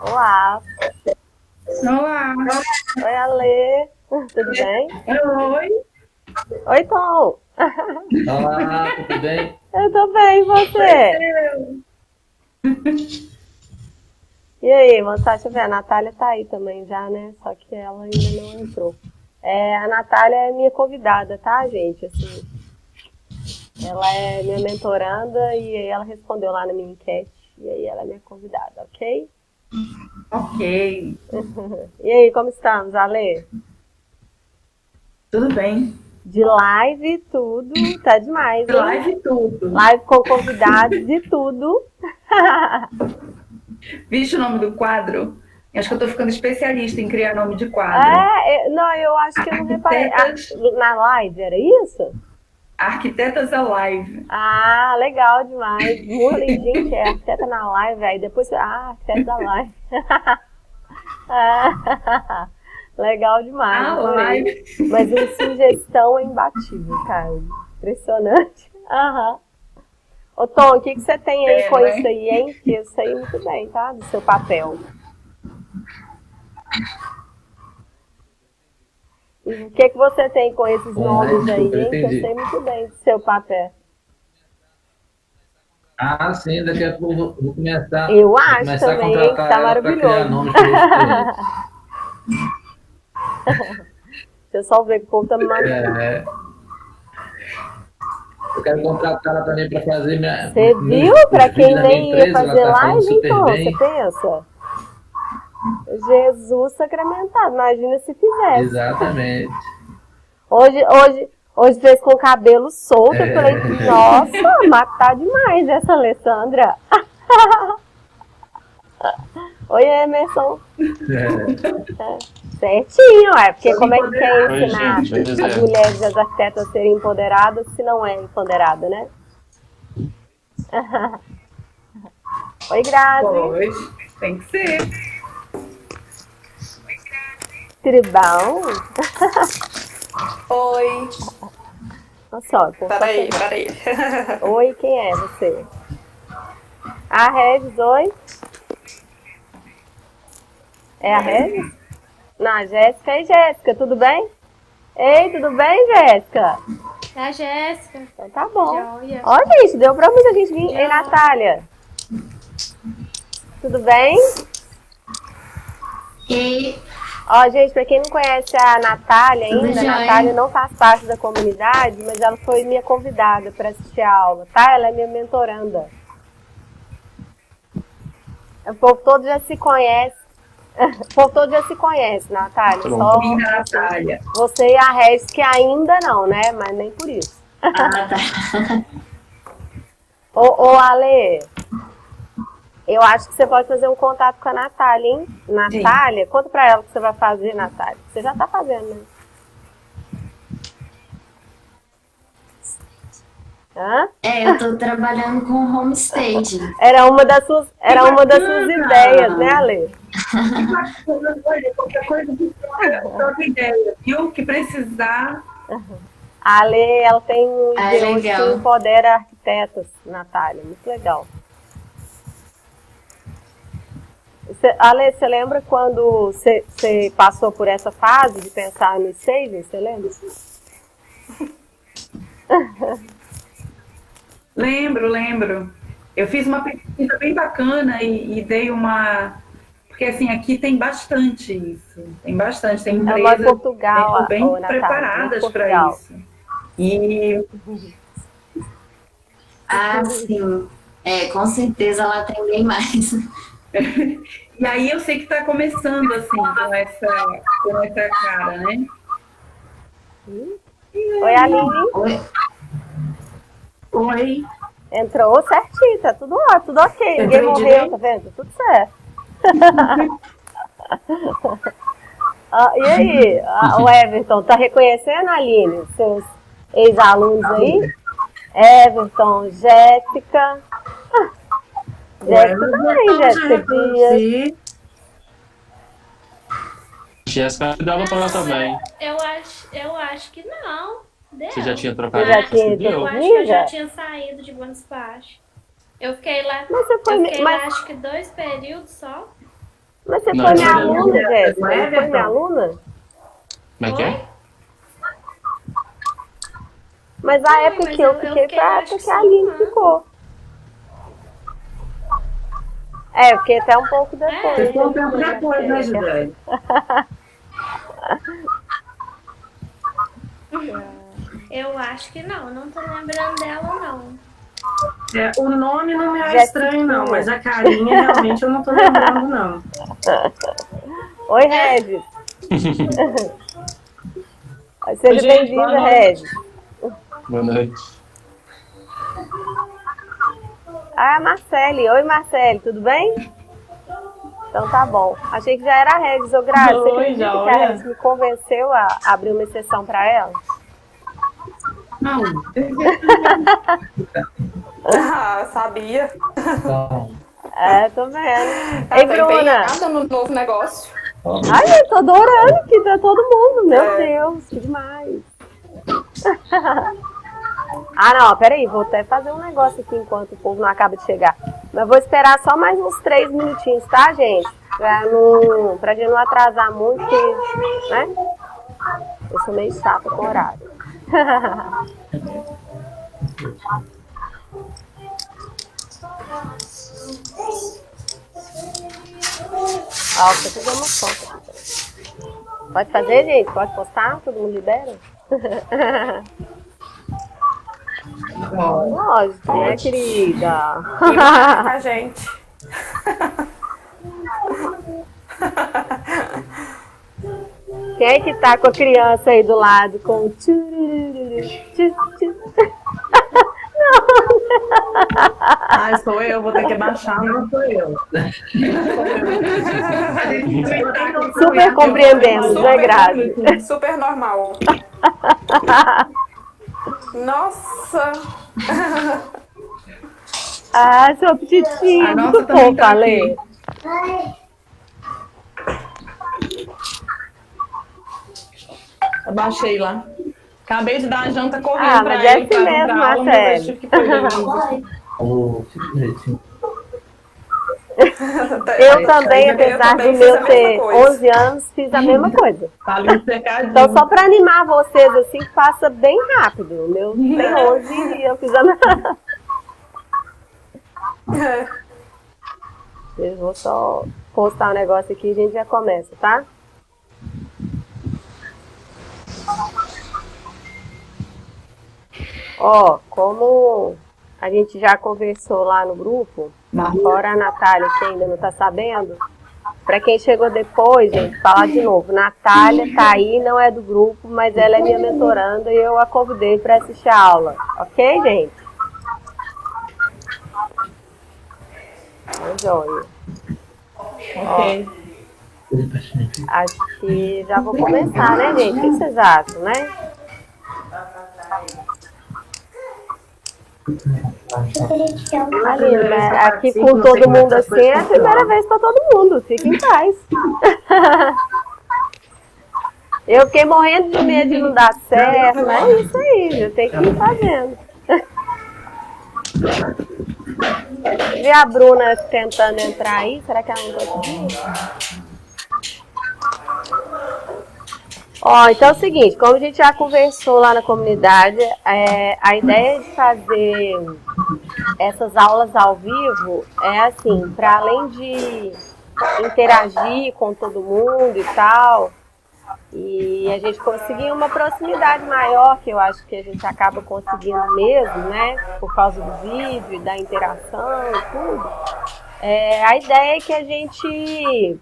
Olá. Olá. Oi, Ale. Tudo bem? Oi. Oi, Tom. Olá, tudo bem? Eu tô bem, e você? Eu. E aí, moça, deixa eu ver, a Natália tá aí também já, né? Só que ela ainda não entrou. A Natália é minha convidada, tá, gente? Assim, ela é minha mentoranda e aí ela respondeu lá na minha enquete. E aí ela é minha convidada, ok? Ok. E aí, como estamos, Ale? Tudo bem. De live, tudo, tá demais, hein? Live tudo. Live com convidados e tudo. Viste o nome do quadro? Acho que eu tô ficando especialista em criar nome de quadro. Não, eu acho que eu não reparei. Arquitetas, Na live, era isso? Arquitetas Alive. Ah, legal demais. Muito falei, gente, é arquiteta na live, aí depois, arquiteta da live. Ah, legal demais. A Adorei. live. Mas a sugestão é imbatível, cara. Impressionante. Aham. Ô, Tom, o que você tem aí com né? isso aí, hein? Que eu sei muito bem, tá? Do seu papel. E o que você tem com esses nomes aí, Desculpa, eu hein? Que eu entendi. sei muito bem do seu papel. Ah, sim, daqui a pouco vou começar, Eu vou acho começar a também, hein? Que contratar tá ela para criar maravilhoso. nomes para os clientes. Deixa eu só ver que o povo tá me mandando. É, eu quero contratar ela também para fazer Você viu? os Pra vídeos quem da minha nem ia empresa, ela fazer está falando live, super então, você bem. pensa? Jesus sacramentado, imagina se fizesse. Exatamente. Hoje fez com o cabelo solto, eu falei, É, nossa, matar demais essa Alessandra. Oi, Emerson. Certinho, porque como é que quer Oi, ensinar gente, pois as é. mulheres, as arquitetas a serem empoderadas se não é empoderada, né? Oi, Grazi. Pois, tem que ser. Tribão. Oi. Nossa, ó, pô, Peraí. Oi, quem é você? A Regis, oi. É a Regis? Não, a Jéssica. Ei, Jéssica, tudo bem? Ei, tudo bem, Jéssica? É a Jéssica. Então tá bom. Joia. Ó, gente, deu pra muita gente vir. Ei, Natália. Tudo bem? E Ó, gente, pra quem não conhece a Natália Tudo ainda, a jóia. Natália não faz parte da comunidade, mas ela foi minha convidada para assistir a aula, tá? Ela é minha mentoranda. O povo todo já se conhece. O povo todo já se conhece, Natália. Tá bom. Só Minha Natália. você e a Regis, que ainda não, né? Mas nem por isso. tá. Ô, Ale, eu acho que você pode fazer um contato com a Natália, hein? Natália, conta pra ela o que você vai fazer, Natália. Você já tá fazendo, né? Hã? Eu tô trabalhando com homestaging. Era uma das suas bacana! ideias, né, Ale? Olha, qualquer coisa que troca ideia, viu? Que precisar. A Ale, ela tem um ideologia legal. que empodera arquitetos, Natália. Muito legal. Ale, você lembra quando você passou por essa fase de pensar no staging? Você lembra? Lembro. Eu fiz uma pesquisa bem bacana e dei uma. Porque assim, aqui tem bastante isso. Tem bastante. Tem Ela mora em empresas Portugal, bem ô, Natália, preparadas em para Portugal. isso. E Ah, sim. Com certeza ela tem bem mais. E aí eu sei que está começando assim com essa cara, né? Oi, Aline. Oi. Oi. Entrou certinho, tá tudo lá, tudo ok. Ninguém Entrou morreu, direito? tá vendo? Tudo certo. E aí, o Everton, tá reconhecendo, Aline, seus ex-alunos aí? Everton, Jéssica. Jéssica também, Jéssica Dias. Jéssica dava pra ela também. Eu acho que não. Deu. Você já tinha trocado Você já de tinha deu? Eu acho que eu já Amiga? tinha saído de Buenos Aires. Eu fiquei lá, Mas você foi. eu fiquei lá Mas, acho que 2 períodos só. Mas você Não, foi minha não. aluna, Jéssica? Não é, Você foi minha Everton? aluna? Como é que é? Mas a época mas que eu eu fiquei fiquei, foi a acho época que que a só Aline um ano. ficou. É, eu fiquei até um pouco depois. Vocês foram um tempo depois, né, Gisele? Eu acho que não tô lembrando dela, não. É, o nome não me é Jessiquinha. estranho, não, mas a carinha realmente eu não tô lembrando, não. Oi, Regis. Seja Oi, gente, bem-vinda, boa noite. Regis. Boa noite. Ah, Marcele. Oi, Marcele, tudo bem? Então tá bom. Achei que já era a Regis. Ô, Grazi, você Oi, acredita já, que a olha. Regis me convenceu a abrir uma exceção pra ela? Não, Ah, sabia. Então, É, tô vendo. Ela Ei, tá Bruna. empenhada no novo negócio. Ai, eu tô adorando que tá todo mundo. Meu É. Deus, que demais. Ah, não, peraí. Vou até fazer um negócio aqui enquanto o povo não acaba de chegar. Mas vou esperar só mais uns 3 minutinhos, tá, gente? Pra gente não atrasar muito, porque, né? Eu sou meio chata com horário. Ó, vou fazer uma foto. Pode fazer, gente? Pode postar? Todo mundo libera? Lógico, né, querida? E marca com a gente. Quem é que tá com a criança aí do lado com o tchurururu, tchu, tchu? ai, sou eu, vou ter que baixar, não sou eu. Super compreendemos, né, Grazi? Super normal. Nossa! Ah, seu apetitinho, A nossa muito também fofo, tá Ale. Eu baixei lá. Acabei de dar a janta correndo Ah, pra mas é ele, assim mesmo, pra aula, mas Marcelo. eu tive que perder o o jeitinho. Eu também, Eu apesar também do fiz a meu mesma ter coisa. 11 anos, fiz a mesma coisa. Tá ali no cercadinho. Então, só pra animar vocês, assim, que passa bem rápido. O meu tem 11 e eu fiz a mesma. Eu vou só postar um negócio aqui e a gente já começa, tá? Ó, como a gente já conversou lá no grupo, fora a Natália, que ainda não tá sabendo, pra quem chegou depois, gente, falar de novo, Natália tá aí, não é do grupo, mas ela é minha mentoranda e eu a convidei pra assistir a aula, ok, gente? Joia. Ok. Acho que já vou começar, né, gente? O que vocês acham, né? Ali, né? Aqui com todo mundo assim é a primeira vez para todo mundo. Fica em paz. Eu fiquei morrendo de medo de não dar certo, mas é isso aí, eu tenho que ir fazendo. Vi a Bruna tentando entrar aí, será que ela não conseguiu? Ó, então é o seguinte, como a gente já conversou lá na comunidade, a ideia de fazer essas aulas ao vivo é assim, para além de interagir com todo mundo e tal, e a gente conseguir uma proximidade maior, que eu acho que a gente acaba conseguindo mesmo, né, por causa do vídeo e da interação e tudo, a ideia é que a gente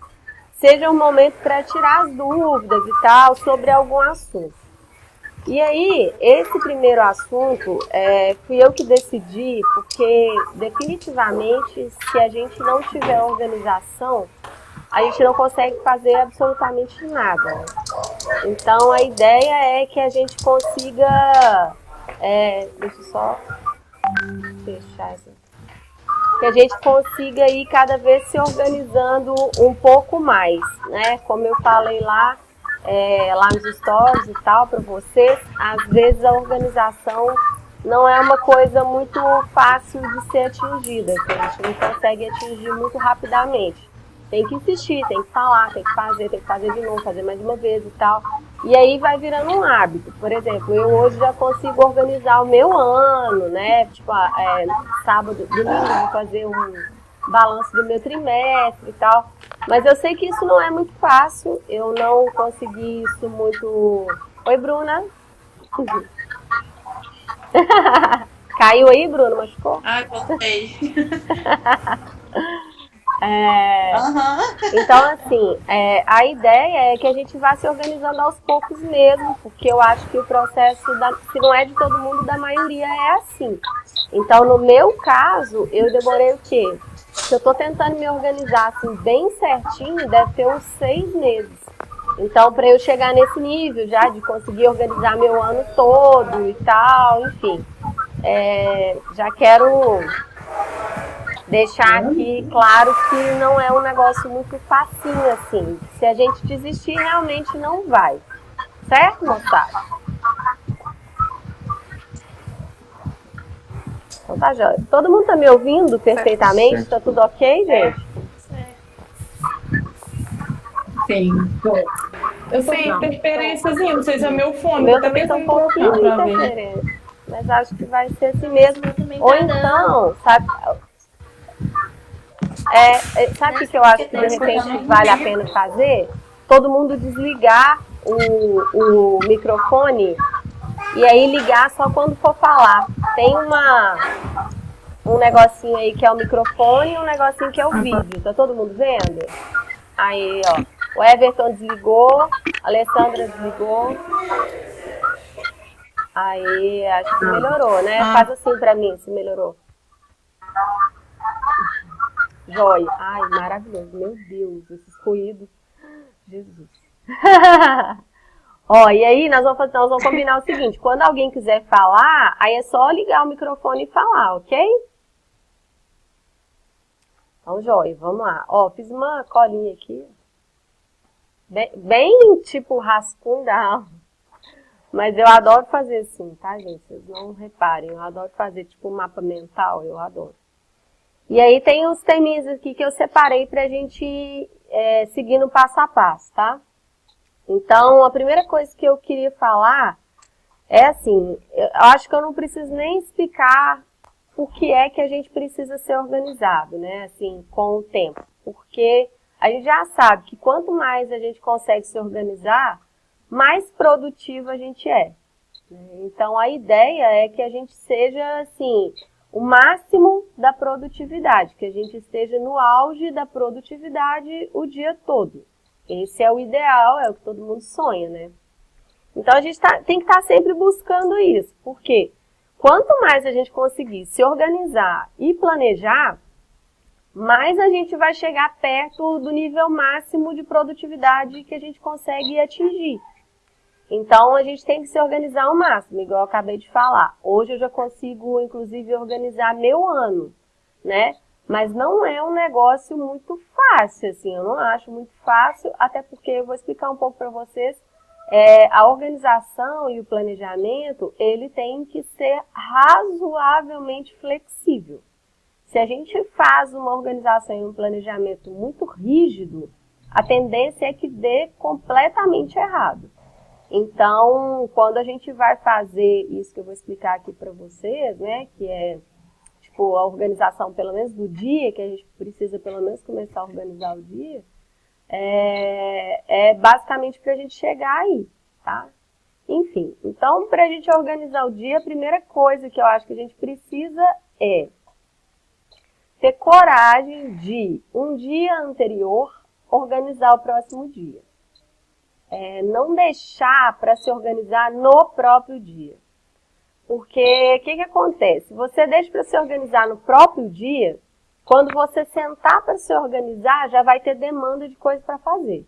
seja um momento para tirar as dúvidas e tal sobre algum assunto. E aí, esse primeiro assunto, fui eu que decidi, porque definitivamente, se a gente não tiver organização, a gente não consegue fazer absolutamente nada. Então, a ideia é que a gente consiga... deixa eu só fechar essa... Que a gente consiga ir cada vez se organizando um pouco mais, né? Como eu falei lá nos stories e tal para vocês, às vezes a organização não é uma coisa muito fácil de ser atingida, que a gente não consegue atingir muito rapidamente. tem que insistir, tem que falar, tem que fazer de novo, fazer mais de uma vez e tal. E aí vai virando um hábito. Por exemplo, eu hoje já consigo organizar o meu ano, né? Tipo, sábado, domingo, vou fazer um balanço do meu trimestre e tal. Mas eu sei que isso não é muito fácil, eu não consegui isso muito... Oi, Bruna. Caiu aí, Bruna? Machucou? Ai, voltei. Então, assim, a ideia é que a gente vá se organizando aos poucos mesmo, porque eu acho que o processo, se não é de todo mundo, da maioria é assim. Então, no meu caso, eu demorei o quê? Se eu tô tentando me organizar assim, bem certinho, deve ter uns 6 meses. Então, para eu chegar nesse nível já de conseguir organizar meu ano todo e tal, enfim, já quero deixar aqui claro que não é um negócio muito facinho assim. Se a gente desistir, realmente não vai. Certo, moçada? Então tá, jóia. Todo mundo tá me ouvindo perfeitamente? Tá tudo ok, gente? Sim. Eu tô com interferênciazinha, não sei se é meu fone. Meu Tá também tá um tentando pouquinho colocar pra de ver. interferência. Mas acho que vai ser assim mesmo. Também Ou tá então, sabe o que eu acho que de repente vale a pena fazer? Todo mundo desligar o microfone e aí ligar só quando for falar. Tem um negocinho aí que é o microfone e um negocinho que é o vídeo. Tá todo mundo vendo? Aí, ó. O Everton desligou, a Alessandra desligou. Aí, acho que melhorou, né? Faz assim pra mim, se melhorou. Joia. Ai, maravilhoso. Meu Deus, esses ruídos. Jesus. Ó, e aí nós vamos combinar o seguinte. Quando alguém quiser falar, aí é só ligar o microfone e falar, ok? Então, joia, vamos lá. Ó, fiz uma colinha aqui. Bem tipo rascunho da alma. Mas eu adoro fazer assim, tá, gente? Vocês não reparem. Eu adoro fazer tipo um mapa mental, eu adoro. E aí tem os teminhas aqui que eu separei pra gente seguir no passo a passo, tá? Então, a primeira coisa que eu queria falar é assim, eu acho que eu não preciso nem explicar por que é que a gente precisa ser organizado, né? Assim, com o tempo. Porque a gente já sabe que quanto mais a gente consegue se organizar, mais produtivo a gente é. Então, a ideia é que a gente seja, assim, o máximo da produtividade, que a gente esteja no auge da produtividade o dia todo. Esse é o ideal, é o que todo mundo sonha, né? Então, a gente tem que estar sempre buscando isso. Por quê? Quanto mais a gente conseguir se organizar e planejar, mais a gente vai chegar perto do nível máximo de produtividade que a gente consegue atingir. Então, a gente tem que se organizar ao máximo, igual eu acabei de falar. Hoje eu já consigo, inclusive, organizar meu ano, né? Mas não é um negócio muito fácil, assim, eu não acho muito fácil, até porque eu vou explicar um pouco para vocês. A organização e o planejamento, ele tem que ser razoavelmente flexível. Se a gente faz uma organização e um planejamento muito rígido, a tendência é que dê completamente errado. Então, quando a gente vai fazer isso que eu vou explicar aqui para vocês, né, que é tipo a organização pelo menos do dia, que a gente precisa pelo menos começar a organizar o dia, basicamente para a gente chegar aí, tá? Enfim, então para a gente organizar o dia, a primeira coisa que eu acho que a gente precisa é ter coragem de, um dia anterior, organizar o próximo dia. Não deixar para se organizar no próprio dia. Porque o que acontece? Você deixa para se organizar no próprio dia, quando você sentar para se organizar, já vai ter demanda de coisa para fazer.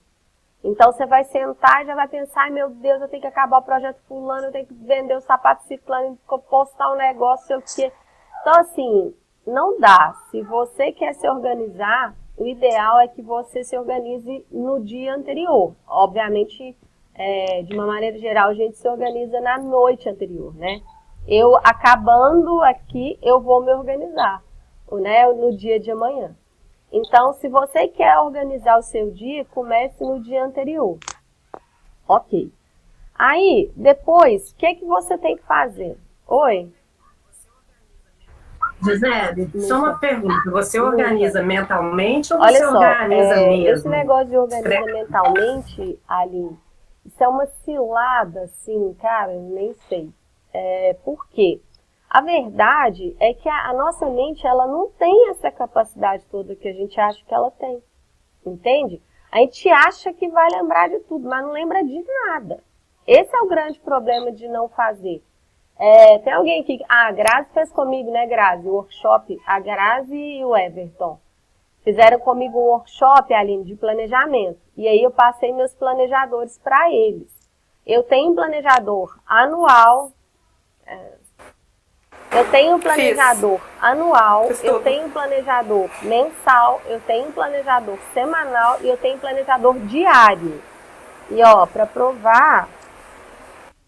Então você vai sentar e já vai pensar, ai meu Deus, eu tenho que acabar o projeto fulano, eu tenho que vender o sapato ciclano, postar um negócio, sei o quê. Então assim, não dá. Se você quer se organizar, o ideal é que você se organize no dia anterior. Obviamente, de uma maneira geral, a gente se organiza na noite anterior, né? Eu, acabando aqui, eu vou me organizar, né, no dia de amanhã. Então, se você quer organizar o seu dia, comece no dia anterior. Ok. Aí, depois, o que você tem que fazer? Oi? Gisele, só uma pergunta. Você organiza mentalmente ou Olha você só, organiza mesmo? esse negócio de organizar mentalmente, Aline, isso é uma cilada, assim, cara, eu nem sei. Por quê? A verdade é que a nossa mente, ela não tem essa capacidade toda que a gente acha que ela tem. Entende? A gente acha que vai lembrar de tudo, mas não lembra de nada. Esse é o grande problema de não fazer. Tem alguém aqui... a Grazi fez comigo, né, Grazi? O workshop, a Grazi e o Everton. Fizeram comigo um workshop, Aline, de planejamento. E aí eu passei meus planejadores para eles. Eu tenho um planejador anual... eu tenho um planejador anual, eu tenho um planejador mensal, eu tenho um planejador semanal e eu tenho um planejador diário. E ó, para provar,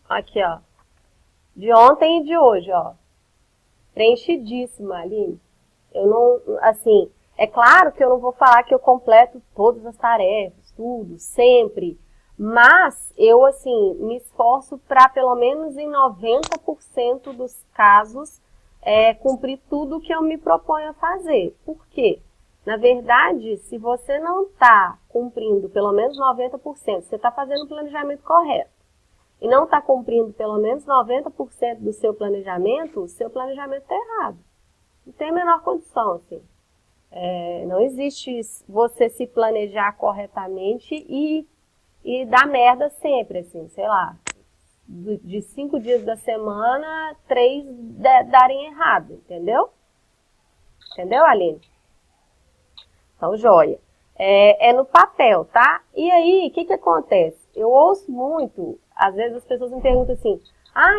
aqui ó, de ontem e de hoje, ó, preenchidíssima, Aline. Eu não, assim, é claro que eu não vou falar que eu completo todas as tarefas, tudo, sempre. Mas eu, assim, me esforço para, pelo menos em 90% dos casos, cumprir tudo que eu me proponho a fazer. Por quê? Na verdade, se você não está cumprindo pelo menos 90%, você está fazendo o planejamento correto, e não está cumprindo pelo menos 90% do seu planejamento, o seu planejamento está errado. Não tem a menor condição, assim. Não existe você se planejar corretamente e dar merda sempre, assim, sei lá, de 5 dias da semana, 3 darem errado, entendeu? Entendeu, Aline? Então, joia. É no papel, tá? E aí, o que acontece? Eu ouço muito, às vezes as pessoas me perguntam assim,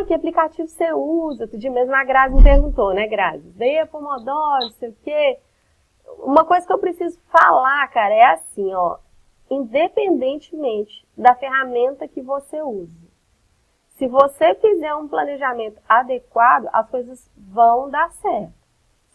que aplicativo você usa? Outro dia mesmo a Grazi me perguntou, né, Grazi? Veio a Pomodoro, não sei o quê. Uma coisa que eu preciso falar, cara, é assim, ó, independentemente da ferramenta que você use. Se você fizer um planejamento adequado, as coisas vão dar certo,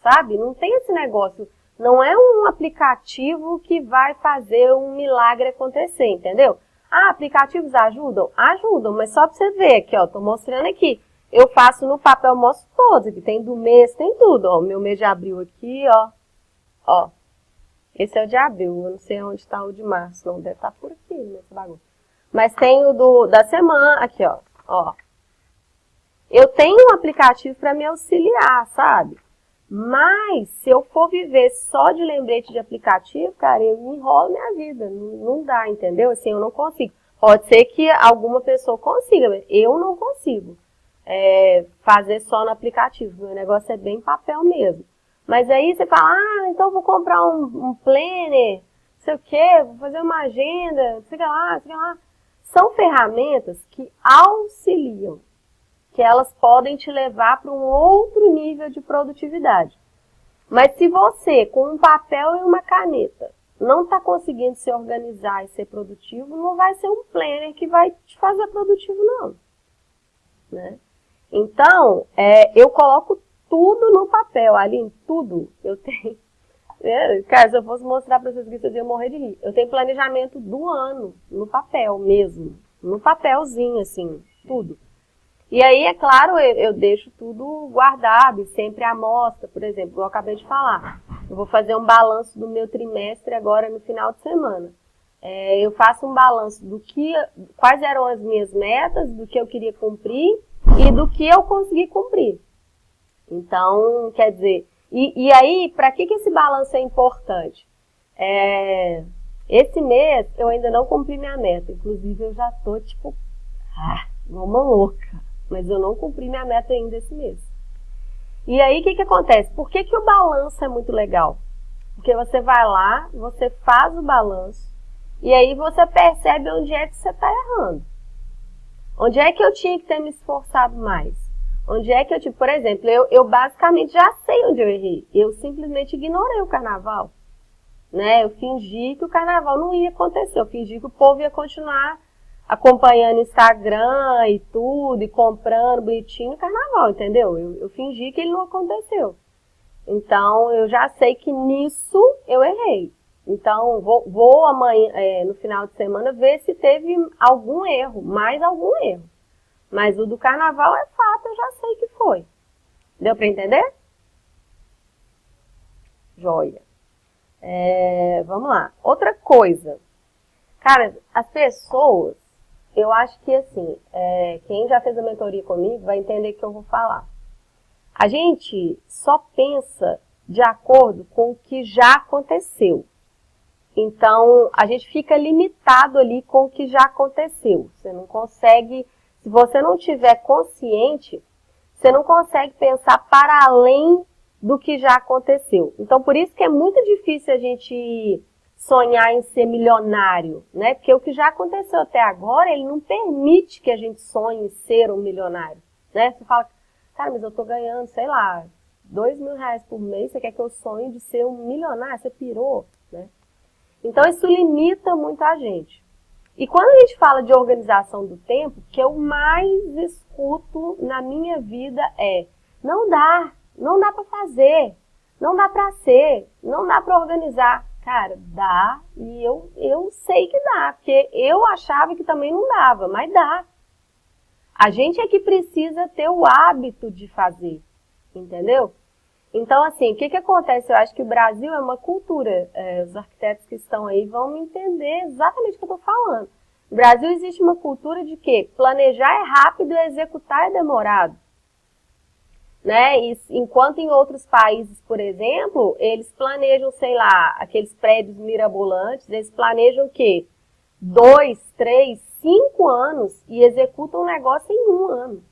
sabe? Não tem esse negócio, não é um aplicativo que vai fazer um milagre acontecer, entendeu? Aplicativos ajudam? Ajudam, mas só pra você ver aqui, ó, tô mostrando aqui. Eu faço no papel, mostro todos, aqui tem do mês, tem tudo, ó, o meu mês de abril aqui, ó. Esse é o de abril, eu não sei onde está o de março, não deve estar por aqui nesse bagulho. Mas tem o da semana, aqui ó. Eu tenho um aplicativo para me auxiliar, sabe? Mas se eu for viver só de lembrete de aplicativo, cara, eu enrolo minha vida, não dá, entendeu? Assim, eu não consigo. Pode ser que alguma pessoa consiga, mas eu não consigo fazer só no aplicativo. Meu negócio é bem papel mesmo. Mas aí você fala, então vou comprar um planner, não sei o quê, vou fazer uma agenda, sei lá. São ferramentas que auxiliam, que elas podem te levar para um outro nível de produtividade. Mas se você, com um papel e uma caneta, não está conseguindo se organizar e ser produtivo, não vai ser um planner que vai te fazer produtivo, não. Né? Então, eu coloco tudo no papel, Aline, tudo. Eu tenho. Cara, se eu fosse mostrar para vocês que vocês iam morrer de rir. Eu tenho planejamento do ano, no papel mesmo. No papelzinho, assim, tudo. E aí, é claro, eu deixo tudo guardado e sempre à mostra, por exemplo, igual eu acabei de falar. Eu vou fazer um balanço do meu trimestre agora no final de semana. Eu faço um balanço quais eram as minhas metas, do que eu queria cumprir e do que eu consegui cumprir. Então, quer dizer, e aí, para que esse balanço é importante? Esse mês eu ainda não cumpri minha meta, inclusive eu já tô tipo, igual uma louca, mas eu não cumpri minha meta ainda esse mês. E aí, o que acontece? Por que o balanço é muito legal? Porque você vai lá, você faz o balanço, e aí você percebe onde é que você está errando. Onde é que eu tinha que ter me esforçado mais? Onde é que eu, por exemplo, eu basicamente já sei onde eu errei. Eu simplesmente ignorei o carnaval. Né? Eu fingi que o carnaval não ia acontecer. Eu fingi que o povo ia continuar acompanhando Instagram e tudo, e comprando bonitinho o carnaval, entendeu? Eu fingi que ele não aconteceu. Então, eu já sei que nisso eu errei. Então, vou amanhã, no final de semana, ver se teve algum erro, mais algum erro. Mas o do carnaval é fato, eu já sei que foi. Deu para entender? Joia. Vamos lá. Outra coisa. Cara, as pessoas, eu acho que assim, quem já fez a mentoria comigo vai entender o que eu vou falar. A gente só pensa de acordo com o que já aconteceu. Então, a gente fica limitado ali com o que já aconteceu. Você não consegue, se você não tiver consciente, você não consegue pensar para além do que já aconteceu. Então, por isso que é muito difícil a gente sonhar em ser milionário, né? Porque o que já aconteceu até agora, ele não permite que a gente sonhe em ser um milionário, né? Você fala, cara, mas eu tô ganhando, sei lá, R$2.000 por mês, você quer que eu sonhe de ser um milionário? Você pirou, né? Então, isso limita muito a gente. E quando a gente fala de organização do tempo, o que eu mais escuto na minha vida não dá para fazer, não dá para ser, não dá para organizar. Cara, dá, e eu sei que dá, porque eu achava que também não dava, mas dá. A gente é que precisa ter o hábito de fazer, entendeu? Então, assim, o que acontece? Eu acho que o Brasil é uma cultura, os arquitetos que estão aí vão me entender exatamente o que eu estou falando. No Brasil existe uma cultura de que planejar é rápido e executar é demorado. Né? E, enquanto em outros países, por exemplo, eles planejam, sei lá, aqueles prédios mirabolantes, eles planejam o quê? 2, 3, 5 anos e executam o negócio em 1 ano.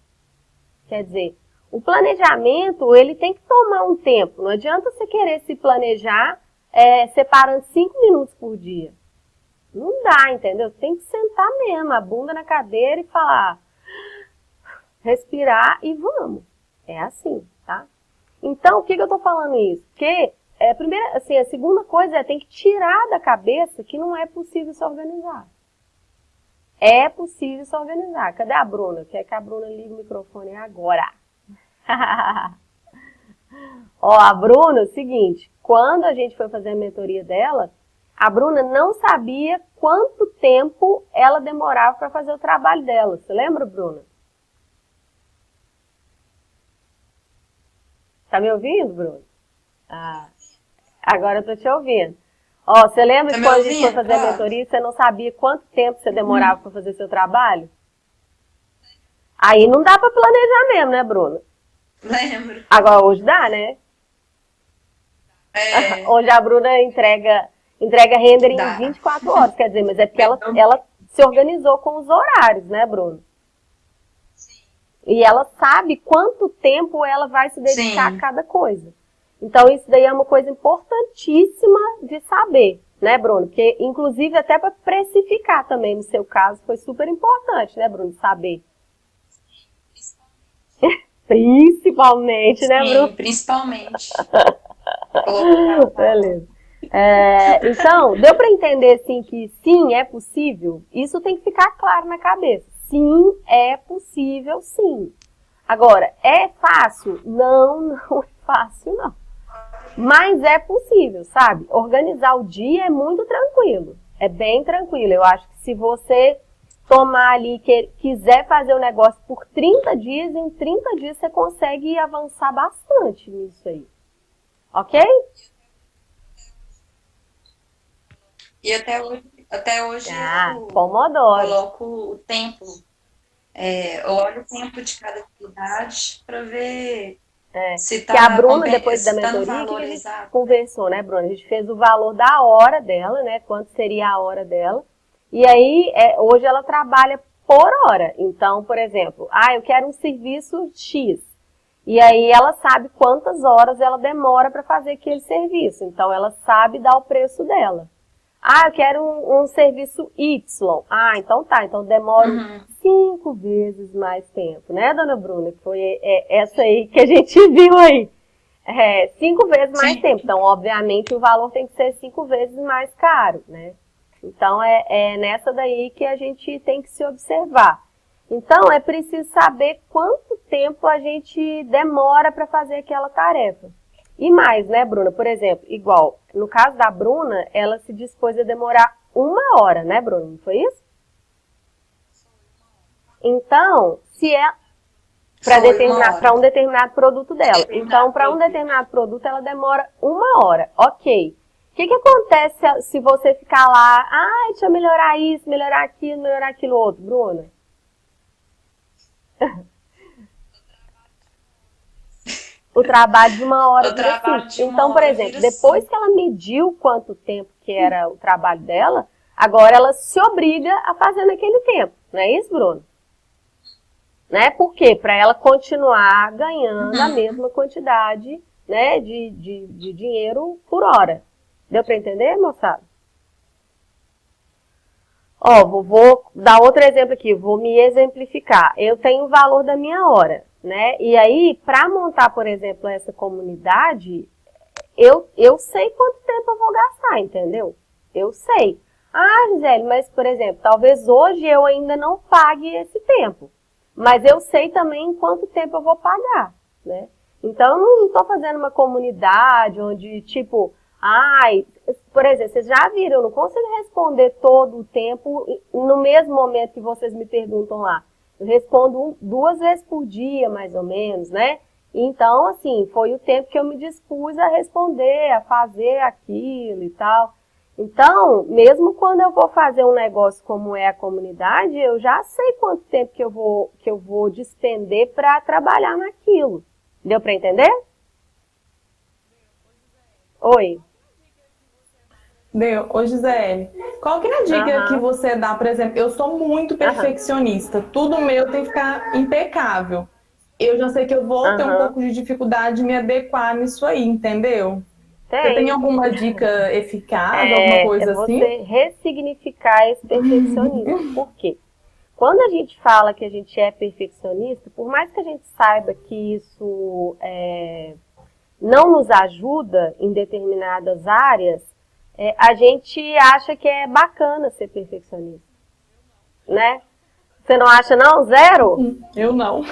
Quer dizer, o planejamento, ele tem que tomar um tempo. Não adianta você querer se planejar separando 5 minutos por dia. Não dá, entendeu? Você tem que sentar mesmo, a bunda na cadeira e falar, respirar e vamos. É assim, tá? Então, o que eu tô falando isso? Porque, a segunda coisa tem que tirar da cabeça que não é possível se organizar. É possível se organizar. Cadê a Bruna? Quer que a Bruna ligue o microfone agora? Ó, a Bruna, é o seguinte, quando a gente foi fazer a mentoria dela, a Bruna não sabia quanto tempo ela demorava para fazer o trabalho dela. Você lembra, Bruna? Tá me ouvindo, Bruno? Ah, agora eu tô te ouvindo. Ó, você lembra que quando a gente foi fazer a mentoria, você não sabia quanto tempo você demorava para fazer seu trabalho? Aí não dá para planejar mesmo, né, Bruno? Lembro. Agora hoje dá, né? Hoje a Bruna entrega render em 24 horas, quer dizer, mas é porque ela se organizou com os horários, né, Bruno? E ela sabe quanto tempo ela vai se dedicar a cada coisa. Então, isso daí é uma coisa importantíssima de saber, né, Bruno? Porque, inclusive, até para precificar também, no seu caso, foi super importante, né, Bruno, saber. Principalmente, né, Bruno? Sim, principalmente. Beleza. Então, deu para entender, assim, que sim, é possível? Isso tem que ficar claro na cabeça. Sim, é possível, sim. Agora, é fácil? Não é fácil, não. Mas é possível, sabe? Organizar o dia é muito tranquilo. É bem tranquilo. Eu acho que se você tomar ali, quiser fazer o negócio por 30 dias, em 30 dias você consegue avançar bastante nisso aí. Ok? E até hoje eu Pomodoro. coloco o tempo. Eu olho o tempo de cada atividade para ver se está que a Bruna, depois da mentoria, que a gente conversou, né, Bruna? A gente fez o valor da hora dela, né? Quanto seria a hora dela. E aí, hoje ela trabalha por hora. Então, por exemplo, eu quero um serviço X. E aí ela sabe quantas horas ela demora para fazer aquele serviço. Então, ela sabe dar o preço dela. Eu quero um serviço Y. Então tá. Então demora 5 vezes mais tempo, né, dona Bruna? Que foi essa aí que a gente viu aí. 5 vezes mais tempo. Então, obviamente, o valor tem que ser 5 vezes mais caro, né? Então, é nessa daí que a gente tem que se observar. Então, é preciso saber quanto tempo a gente demora para fazer aquela tarefa. E mais, né, Bruna? Por exemplo, igual, no caso da Bruna, ela se dispôs a demorar 1 hora, né, Bruna? Não foi isso? Então, se é para um determinado produto dela. Então, para um determinado produto, ela demora 1 hora. Ok. O que acontece se você ficar lá, deixa eu melhorar isso, melhorar aquilo outro, Bruna? O trabalho de 1 hora vira 5. Então, por exemplo, depois que ela mediu quanto tempo que era o trabalho dela, agora ela se obriga a fazer naquele tempo. Não é isso, Bruno? Né? Por quê? Para ela continuar ganhando a mesma quantidade, né, de dinheiro por hora. Deu para entender, moçada? Ó, vou dar outro exemplo aqui, vou me exemplificar. Eu tenho o valor da minha hora, né? E aí, para montar, por exemplo, essa comunidade, eu sei quanto tempo eu vou gastar, entendeu? Eu sei. Gisele, mas, por exemplo, talvez hoje eu ainda não pague esse tempo. Mas eu sei também quanto tempo eu vou pagar, né? Então, eu não estou fazendo uma comunidade onde, tipo, por exemplo, vocês já viram, eu não consigo responder todo o tempo no mesmo momento que vocês me perguntam lá. Eu respondo 2 vezes por dia, mais ou menos, né? Então, assim, foi o tempo que eu me dispus a responder, a fazer aquilo e tal. Então, mesmo quando eu vou fazer um negócio como é a comunidade, eu já sei quanto tempo que eu vou despender para trabalhar naquilo. Deu para entender? Oi. Deu. Ô, Gisele, qual que é a dica que você dá, por exemplo, eu sou muito perfeccionista, tudo meu tem que ficar impecável. Eu já sei que eu vou ter um pouco de dificuldade de me adequar nisso aí, entendeu? Você tem alguma dica eficaz, alguma coisa assim? É você ressignificar esse perfeccionismo. Por quê? Quando a gente fala que a gente é perfeccionista, por mais que a gente saiba que isso não nos ajuda em determinadas áreas, a gente acha que é bacana ser perfeccionista, né? Você não acha não? Zero? Eu não.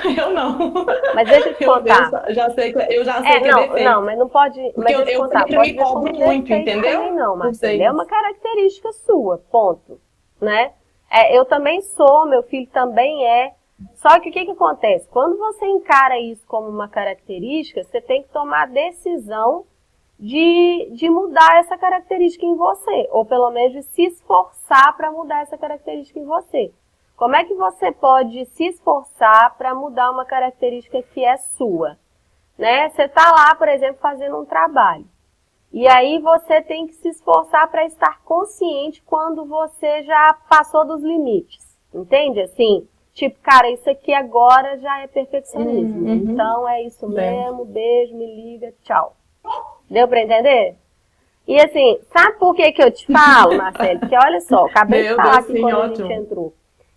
Mas deixa eu te contar. Eu já sei que é defeito. Não, mas não pode... Porque mas eu sempre me cobro muito, entendeu? Também não, Marcelo. É uma característica sua, ponto. Né? Eu também sou, meu filho também é. Só que o que acontece? Quando você encara isso como uma característica, você tem que tomar a decisão de mudar essa característica em você. Ou pelo menos de se esforçar para mudar essa característica em você. Como é que você pode se esforçar para mudar uma característica que é sua? Né? Você está lá, por exemplo, fazendo um trabalho. E aí você tem que se esforçar para estar consciente quando você já passou dos limites. Entende? Assim, tipo, cara, isso aqui agora já é perfeccionismo. Então é isso mesmo, beijo, me liga, tchau. Deu para entender? E assim, sabe por que eu te falo, Marcelo? Porque olha só, acabei de falar aqui quando a gente entrou.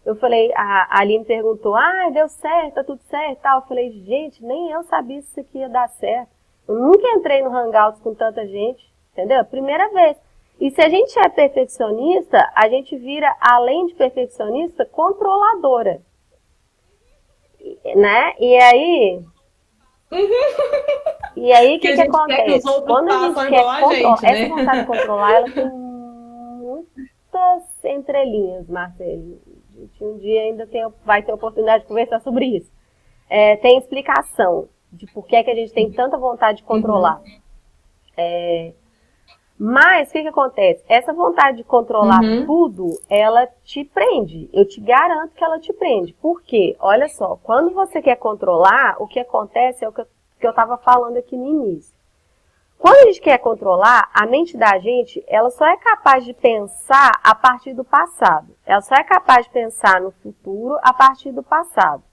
Eu falei, a Aline perguntou, deu certo, tá tudo certo, tal. Eu falei, gente, nem eu sabia se isso aqui ia dar certo. Eu nunca entrei no Hangouts com tanta gente, entendeu? Primeira vez. E se a gente é perfeccionista, a gente vira, além de perfeccionista, controladora. Né? E aí... E aí, o que acontece? Quando a gente quer controlar, né? Essa vontade de controlar, ela tem muitas entrelinhas, Marcelo. A gente um dia ainda vai ter a oportunidade de conversar sobre isso. Tem explicação de por que a gente tem tanta vontade de controlar. Mas, o que acontece? Essa vontade de controlar tudo, ela te prende. Eu te garanto que ela te prende. Por quê? Olha só, quando você quer controlar, o que acontece é o que eu estava falando aqui no início. Quando a gente quer controlar, a mente da gente, ela só é capaz de pensar a partir do passado. Ela só é capaz de pensar no futuro a partir do passado.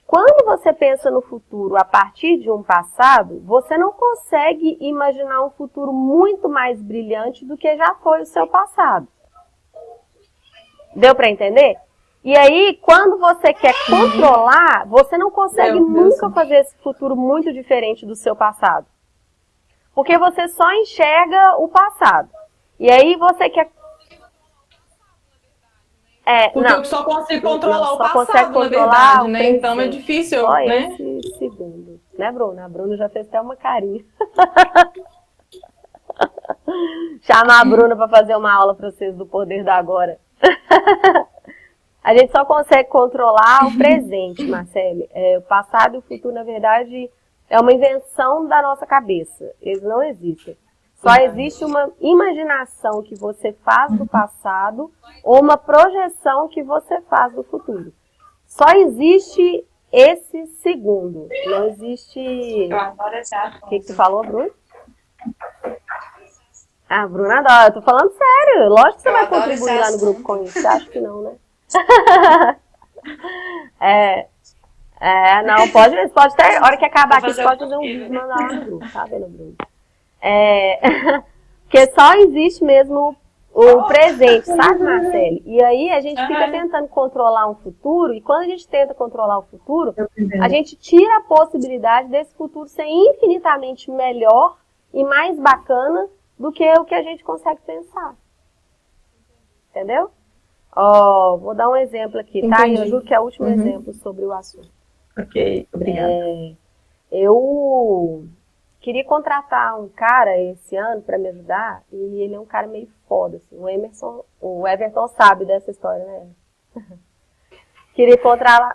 Quando você pensa no futuro a partir de um passado, você não consegue imaginar um futuro muito mais brilhante do que já foi o seu passado. Deu para entender? E aí, quando você quer controlar, você não consegue nunca fazer esse futuro muito diferente do seu passado. Porque você só enxerga o passado. E aí você quer... Porque eu só consigo controlar o passado, na verdade, né? Então é difícil, só né? Esse segundo. Né, Bruna? A Bruna já fez até uma carinha. Chamar a Bruna para fazer uma aula para vocês do poder do agora. A gente só consegue controlar o presente, Marcele. O passado e o futuro, na verdade, é uma invenção da nossa cabeça. Eles não existem. Só existe uma imaginação que você faz do passado ou uma projeção que você faz do futuro. Só existe esse segundo. Não existe... O que tu falou, Bruno? Ah, Bruna adora. Eu tô falando sério. Lógico que você vai contribuir lá no grupo com isso. Acho que não, né? Não, pode ter. A hora que acabar aqui, você pode fazer um vídeo e mandar lá no grupo, tá vendo, Bruno? Porque só existe mesmo o presente, sabe, Marcele? E aí a gente fica tentando controlar um futuro, e quando a gente tenta controlar o futuro, a gente tira a possibilidade desse futuro ser infinitamente melhor e mais bacana do que o que a gente consegue pensar. Entendeu? Vou dar um exemplo aqui, tá? Eu juro que é o último exemplo sobre o assunto. Ok, obrigada. Eu queria contratar um cara esse ano para me ajudar, e ele é um cara meio foda, assim. O Everton sabe dessa história, né? Queria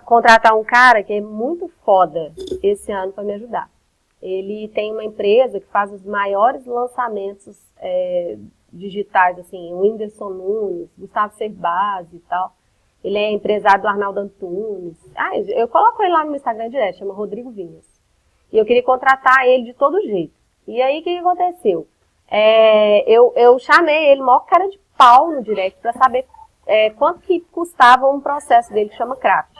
contratar um cara que é muito foda esse ano para me ajudar. Ele tem uma empresa que faz os maiores lançamentos digitais, assim, o Whindersson Nunes, Gustavo Cerbasi e tal. Ele é empresário do Arnaldo Antunes. Eu coloco ele lá no Instagram direto, chama Rodrigo Vinhas. E eu queria contratar ele de todo jeito. E aí, o que aconteceu? Eu chamei ele, maior cara de pau no direct, para saber quanto que custava um processo dele que chama Craft.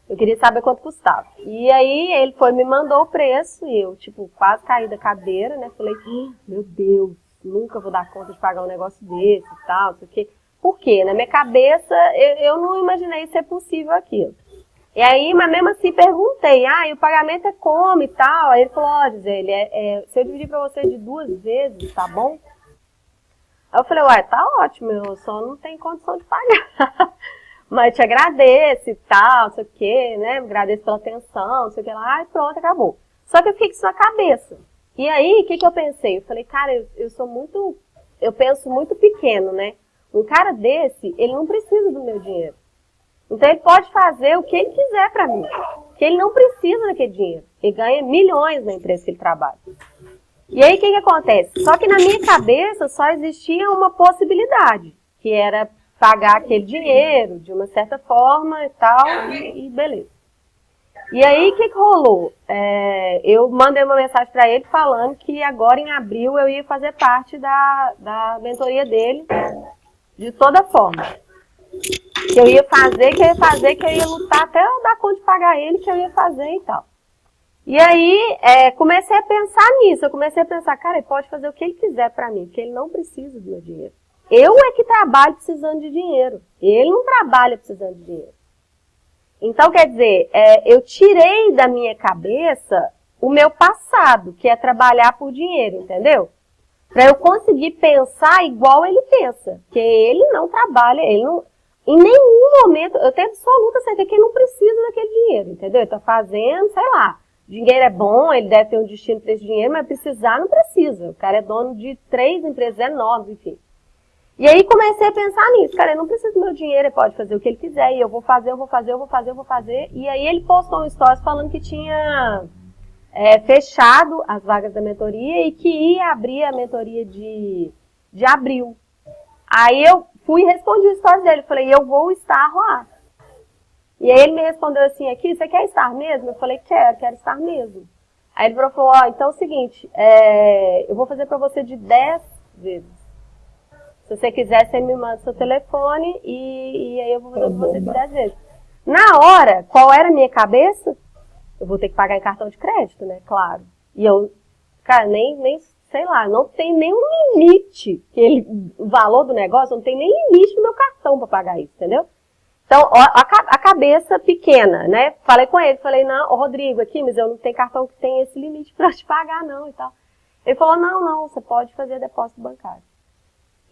Eu queria saber quanto custava. E aí, ele me mandou o preço, e eu, quase caí da cadeira, né? Falei, meu Deus, nunca vou dar conta de pagar um negócio desse e tal, não sei o quê. Por quê? Na minha cabeça, eu não imaginei ser possível aquilo. E aí, mas mesmo assim, perguntei, e o pagamento é como e tal? Aí ele falou, Gisele, se eu dividir pra você de 2 vezes, tá bom? Aí eu falei, tá ótimo, eu só não tenho condição de pagar. Mas te agradeço e tal, não sei o quê, né? Agradeço pela atenção, não sei o que lá, e pronto, acabou. Só que eu fiquei com isso na cabeça. E aí, o que eu pensei? Eu falei, cara, eu penso muito pequeno, né? Um cara desse, ele não precisa do meu dinheiro. Então ele pode fazer o que ele quiser pra mim. Porque ele não precisa daquele dinheiro. Ele ganha milhões na empresa que ele trabalha. E aí o que acontece? Só que na minha cabeça só existia uma possibilidade, que era pagar aquele dinheiro de uma certa forma e tal, e beleza. E aí o que rolou? Eu mandei uma mensagem pra ele falando que agora em abril eu ia fazer parte da mentoria dele de toda forma. Que eu ia fazer, que eu ia lutar até eu dar conta de pagar ele, que eu ia fazer e tal. E aí, comecei a pensar nisso. Eu comecei a pensar, cara, ele pode fazer o que ele quiser pra mim, porque ele não precisa do meu dinheiro. Eu é que trabalho precisando de dinheiro. Ele não trabalha precisando de dinheiro. Então, quer dizer, eu tirei da minha cabeça o meu passado, que é trabalhar por dinheiro, entendeu? Pra eu conseguir pensar igual ele pensa. Porque ele não trabalha, ele não... Em nenhum momento, eu tenho absoluta certeza que ele não precisa daquele dinheiro, entendeu? Ele tá fazendo, sei lá, dinheiro é bom, ele deve ter um destino para esse dinheiro, mas precisar não precisa. O cara é dono de 3 empresas enormes, enfim. E aí comecei a pensar nisso, cara, ele não precisa do meu dinheiro, ele pode fazer o que ele quiser, e eu vou fazer. E aí ele postou um stories falando que tinha fechado as vagas da mentoria e que ia abrir a mentoria de abril. Aí eu fui e respondi o stories dele. Falei, eu vou estar lá. E aí ele me respondeu assim, aqui, você quer estar mesmo? Eu falei, quero estar mesmo. Aí ele falou, então é o seguinte, eu vou fazer pra você de 10 vezes. Se você quiser, você me manda seu telefone e aí eu vou fazer pra você de 10 vezes. Na hora, qual era a minha cabeça? Eu vou ter que pagar em cartão de crédito, né? Claro. E eu, cara, nem sei lá, não tem nenhum limite, o valor do negócio não tem nem limite no meu cartão para pagar isso, entendeu? Então, a cabeça pequena, né? Falei com ele, falei, não, Rodrigo, aqui, mas eu não tenho cartão que tem esse limite para te pagar, não, e tal. Ele falou, não, você pode fazer depósito bancário.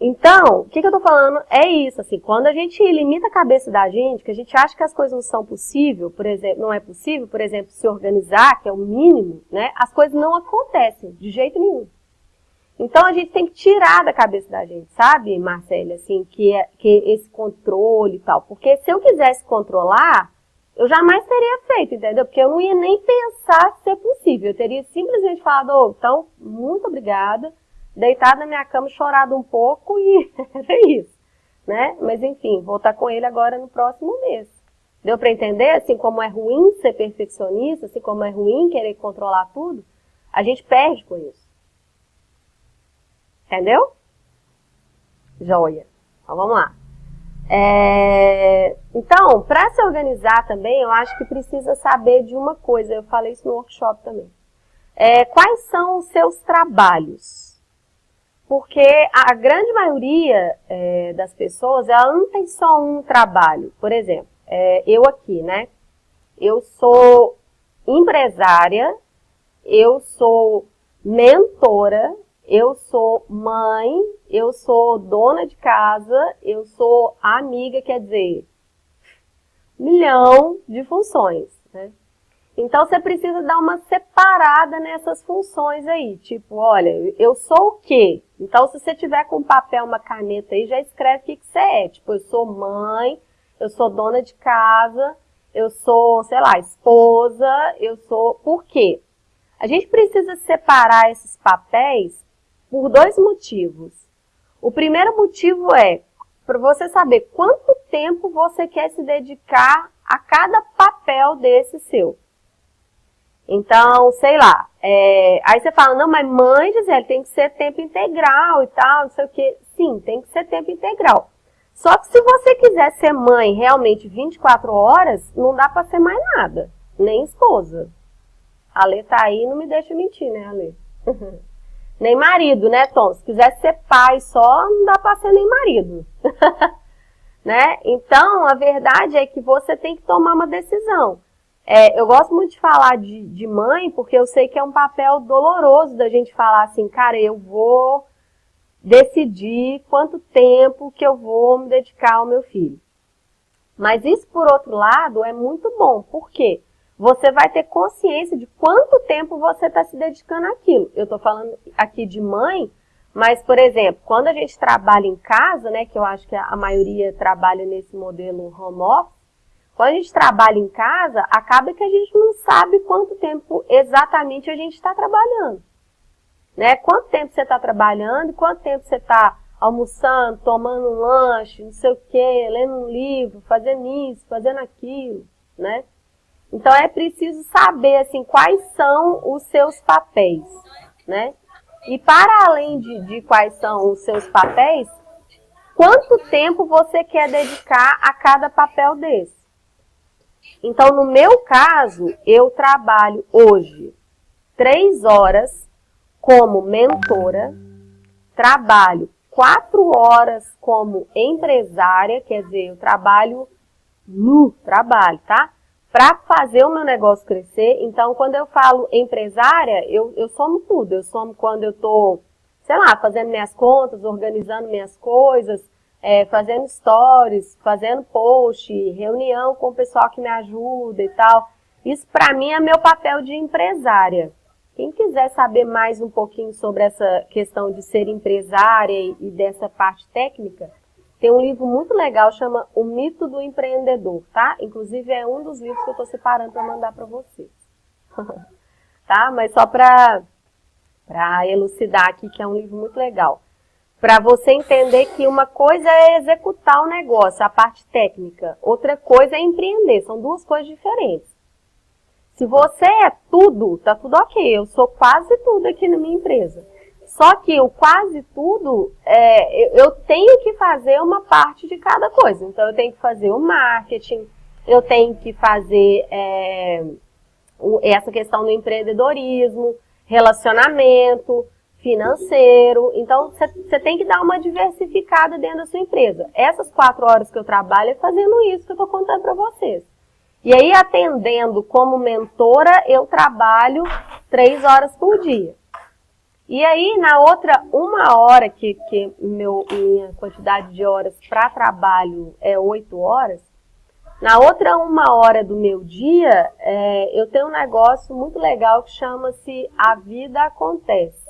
Então, o que eu tô falando é isso, assim, quando a gente limita a cabeça da gente, que a gente acha que as coisas não são possíveis, por exemplo, não é possível, por exemplo, se organizar, que é o mínimo, né, as coisas não acontecem de jeito nenhum. Então, a gente tem que tirar da cabeça da gente, sabe, Marcele, assim, que esse controle e tal, porque se eu quisesse controlar, eu jamais teria feito, entendeu? Porque eu não ia nem pensar ser possível, eu teria simplesmente falado, então, muito obrigada, deitado na minha cama, chorado um pouco e era isso, né? Mas enfim, vou estar com ele agora no próximo mês. Deu para entender? Assim como é ruim ser perfeccionista, assim como é ruim querer controlar tudo, a gente perde com isso. Entendeu? Joia. Então vamos lá. Então, para se organizar também, eu acho que precisa saber de uma coisa, eu falei isso no workshop também. Quais são os seus trabalhos? Porque a grande maioria das pessoas, ela não tem só um trabalho. Por exemplo, eu aqui, né? Eu sou empresária, eu sou mentora, eu sou mãe, eu sou dona de casa, eu sou amiga, quer dizer, 1 milhão de funções, né? Então, você precisa dar uma separada nessas funções aí. Tipo, olha, eu sou o quê? Então, se você tiver com um papel, uma caneta aí, já escreve o que você é. Tipo, eu sou mãe, eu sou dona de casa, eu sou, sei lá, esposa, eu sou... Por quê? A gente precisa separar esses papéis por 2 motivos. O primeiro motivo é para você saber quanto tempo você quer se dedicar a cada papel desse seu. Então, sei lá, aí você fala, não, mas mãe, Gisele, tem que ser tempo integral e tal, não sei o quê. Sim, tem que ser tempo integral. Só que se você quiser ser mãe realmente 24 horas, não dá pra ser mais nada, nem esposa. A Lê tá aí, não me deixa mentir, né, Ale? Nem marido, né, Tom? Se quiser ser pai só, não dá pra ser nem marido. Né? Então, a verdade é que você tem que tomar uma decisão. Eu gosto muito de falar de mãe, porque eu sei que é um papel doloroso da gente falar assim, cara, eu vou decidir quanto tempo que eu vou me dedicar ao meu filho. Mas isso, por outro lado, é muito bom. Por quê? Você vai ter consciência de quanto tempo você está se dedicando àquilo. Eu estou falando aqui de mãe, mas, por exemplo, quando a gente trabalha em casa, né, que eu acho que a maioria trabalha nesse modelo home office, quando a gente trabalha em casa, acaba que a gente não sabe quanto tempo exatamente a gente está trabalhando. Né? Quanto tempo você está trabalhando, quanto tempo você está almoçando, tomando um lanche, não sei o quê, lendo um livro, fazendo isso, fazendo aquilo, né? Então, é preciso saber, assim, quais são os seus papéis, né? E para além de quais são os seus papéis, quanto tempo você quer dedicar a cada papel desse? Então, no meu caso, eu trabalho hoje 3 horas como mentora, trabalho 4 horas como empresária, quer dizer, eu trabalho no trabalho, tá? Para fazer o meu negócio crescer. Então, quando eu falo empresária, eu somo tudo. Eu somo quando eu tô, sei lá, fazendo minhas contas, organizando minhas coisas, fazendo stories, fazendo post, reunião com o pessoal que me ajuda e tal. Isso, para mim, é meu papel de empresária. Quem quiser saber mais um pouquinho sobre essa questão de ser empresária e dessa parte técnica, tem um livro muito legal, chama O Mito do Empreendedor, tá? Inclusive, é um dos livros que eu estou separando para mandar para vocês. Tá? Mas só para elucidar aqui, que é um livro muito legal. Para você entender que uma coisa é executar o negócio, a parte técnica. Outra coisa é empreender. São 2 coisas diferentes. Se você é tudo, tá tudo ok. Eu sou quase tudo aqui na minha empresa. Só que o quase tudo, eu tenho que fazer uma parte de cada coisa. Então, eu tenho que fazer o marketing, eu tenho que fazer essa questão do empreendedorismo, relacionamento, financeiro. Então, você tem que dar uma diversificada dentro da sua empresa. Essas 4 horas que eu trabalho é fazendo isso que eu estou contando para vocês. E aí, atendendo como mentora, eu trabalho 3 horas por dia. E aí, na outra 1 hora, que minha quantidade de horas para trabalho é 8 horas, na outra 1 hora do meu dia, eu tenho um negócio muito legal que chama-se A Vida Acontece.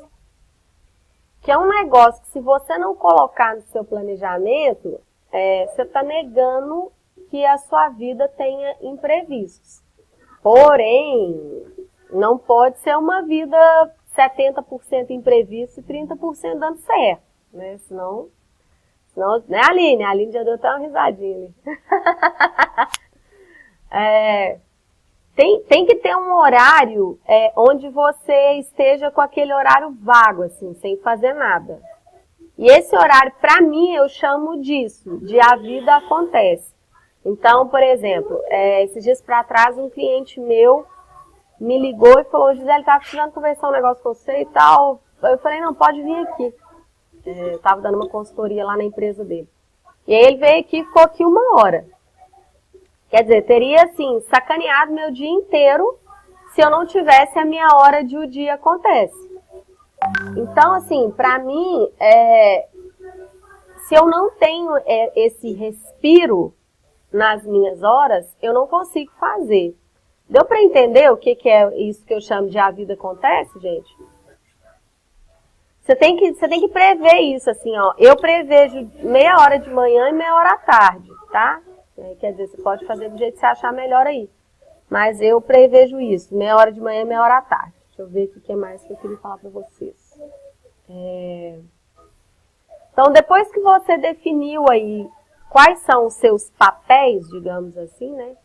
Que é um negócio que, se você não colocar no seu planejamento, você está negando que a sua vida tenha imprevistos. Porém, não pode ser uma vida 70% imprevisto e 30% dando certo, né? Senão, né, Aline? A Aline já deu até uma risadinha ali. Tem que ter um horário onde você esteja com aquele horário vago, assim, sem fazer nada. E esse horário, para mim, eu chamo disso, de a vida acontece. Então, por exemplo, esses dias para trás, um cliente meu me ligou e falou: Gisele, tava precisando conversar um negócio com você e tal. Eu falei: não, pode vir aqui. Eu tava dando uma consultoria lá na empresa dele. E aí ele veio aqui e ficou aqui 1 hora. Quer dizer, teria, assim, sacaneado meu dia inteiro se eu não tivesse a minha hora de o dia acontece. Então, assim, pra mim, se eu não tenho esse respiro nas minhas horas, eu não consigo fazer. Deu pra entender o que é isso que eu chamo de a vida acontece, gente? Você tem que prever isso, assim, ó. Eu prevejo meia hora de manhã e meia hora à tarde, tá? Quer dizer, você pode fazer do jeito que você achar melhor aí. Mas eu prevejo isso, meia hora de manhã e meia hora à tarde. Deixa eu ver o que mais que eu queria falar pra vocês. Então, depois que você definiu aí quais são os seus papéis, digamos assim, né?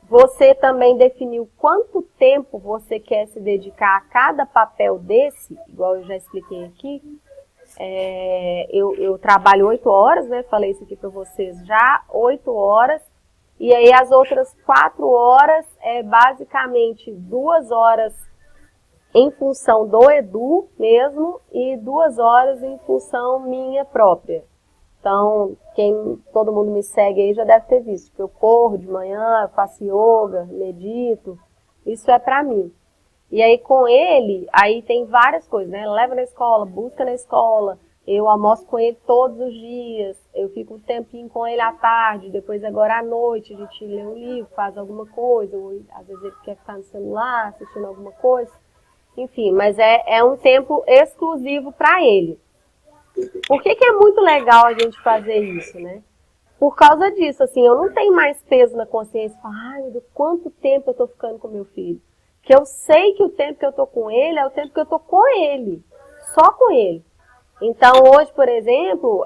Você também definiu quanto tempo você quer se dedicar a cada papel desse, igual eu já expliquei aqui. Eu trabalho 8 horas, né? Falei isso aqui para vocês já, 8 horas. E aí as outras 4 horas basicamente 2 horas em função do Edu mesmo e 2 horas em função minha própria. Então, todo mundo me segue aí já deve ter visto, que eu corro de manhã, eu faço yoga, medito, isso é pra mim. E aí com ele, aí tem várias coisas, né? Leva na escola, busca na escola, eu almoço com ele todos os dias, eu fico um tempinho com ele à tarde, depois agora à noite a gente lê um livro, faz alguma coisa, ou às vezes ele quer ficar no celular, assistindo alguma coisa. Enfim, mas é um tempo exclusivo pra ele. Por que é muito legal a gente fazer isso, né? Por causa disso, assim, eu não tenho mais peso na consciência, ai, meu Deus, quanto tempo eu tô ficando com meu filho. Que eu sei que o tempo que eu tô com ele é o tempo que eu tô com ele, só com ele. Então, hoje, por exemplo,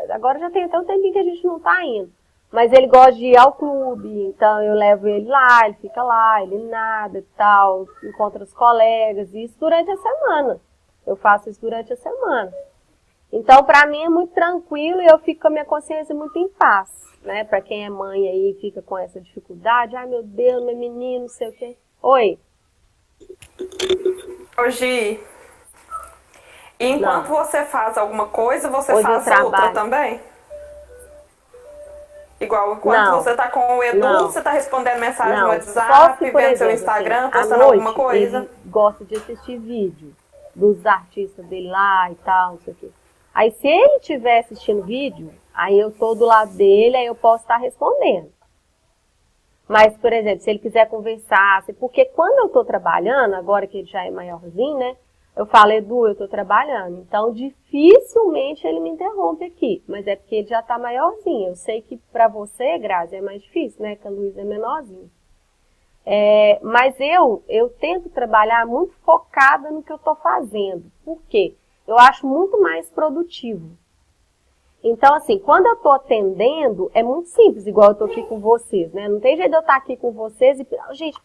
agora já tem até um tempinho que a gente não tá indo, mas ele gosta de ir ao clube, então eu levo ele lá, ele fica lá, ele nada e tal, encontra os colegas, e isso durante a semana. Eu faço isso durante a semana. Então, pra mim é muito tranquilo e eu fico com a minha consciência muito em paz, né? Pra quem é mãe aí e fica com essa dificuldade, ai meu Deus, meu menino, não sei o quê. Oi. Hoje, enquanto você faz alguma coisa, você Hoje faz outra também? Igual, enquanto você tá com o Edu, você tá respondendo mensagem no WhatsApp, vendo seu Instagram, assim, postando alguma coisa? Ele gosta de assistir vídeo dos artistas dele lá e tal, não sei o quê. Aí, se ele estiver assistindo vídeo, aí eu tô do lado dele, aí eu posso estar respondendo. Mas, por exemplo, se ele quiser conversar, porque quando eu tô trabalhando, agora que ele já é maiorzinho, né, eu falo: Edu, eu tô trabalhando. Então, dificilmente ele me interrompe aqui, mas é porque ele já tá maiorzinho. Eu sei que pra você, Grazi, é mais difícil, né, que a Luísa é menorzinha. Mas eu tento trabalhar muito focada no que eu tô fazendo. Por quê? Eu acho muito mais produtivo. Então, assim, quando eu tô atendendo, é muito simples, igual eu tô aqui com vocês, né? Não tem jeito de eu estar aqui com vocês e... Gente,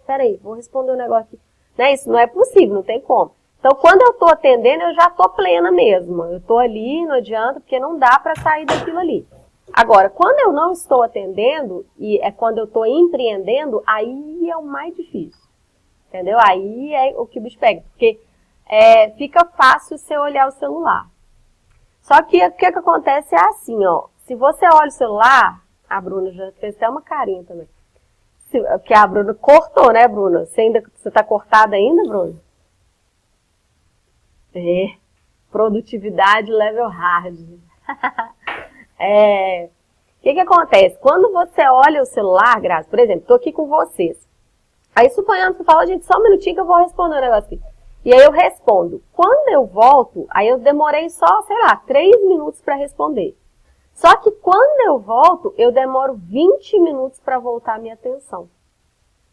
peraí, vou responder um negócio aqui. Né? Isso não é possível, não tem como. Então, quando eu tô atendendo, eu já tô plena mesmo. Eu tô ali, não adianta, porque não dá pra sair daquilo ali. Agora, quando eu não estou atendendo, e é quando eu tô empreendendo, aí é o mais difícil. Entendeu? Aí é o que o bicho pega. Porque fica fácil você olhar o celular. Só que o que acontece é assim, ó. Se você olha o celular, a Bruna já fez até uma carinha também. Que a Bruna cortou, né, Bruna? Você tá cortada ainda, Bruna? É, produtividade level hard. O que acontece? Quando você olha o celular, Graça, por exemplo, tô aqui com vocês. Aí suponhamos que você fala, gente, só um minutinho que eu vou responder um negócio aqui. E aí eu respondo. Quando eu volto, aí eu demorei só, sei lá, 3 minutos para responder. Só que quando eu volto, eu demoro 20 minutos para voltar a minha atenção.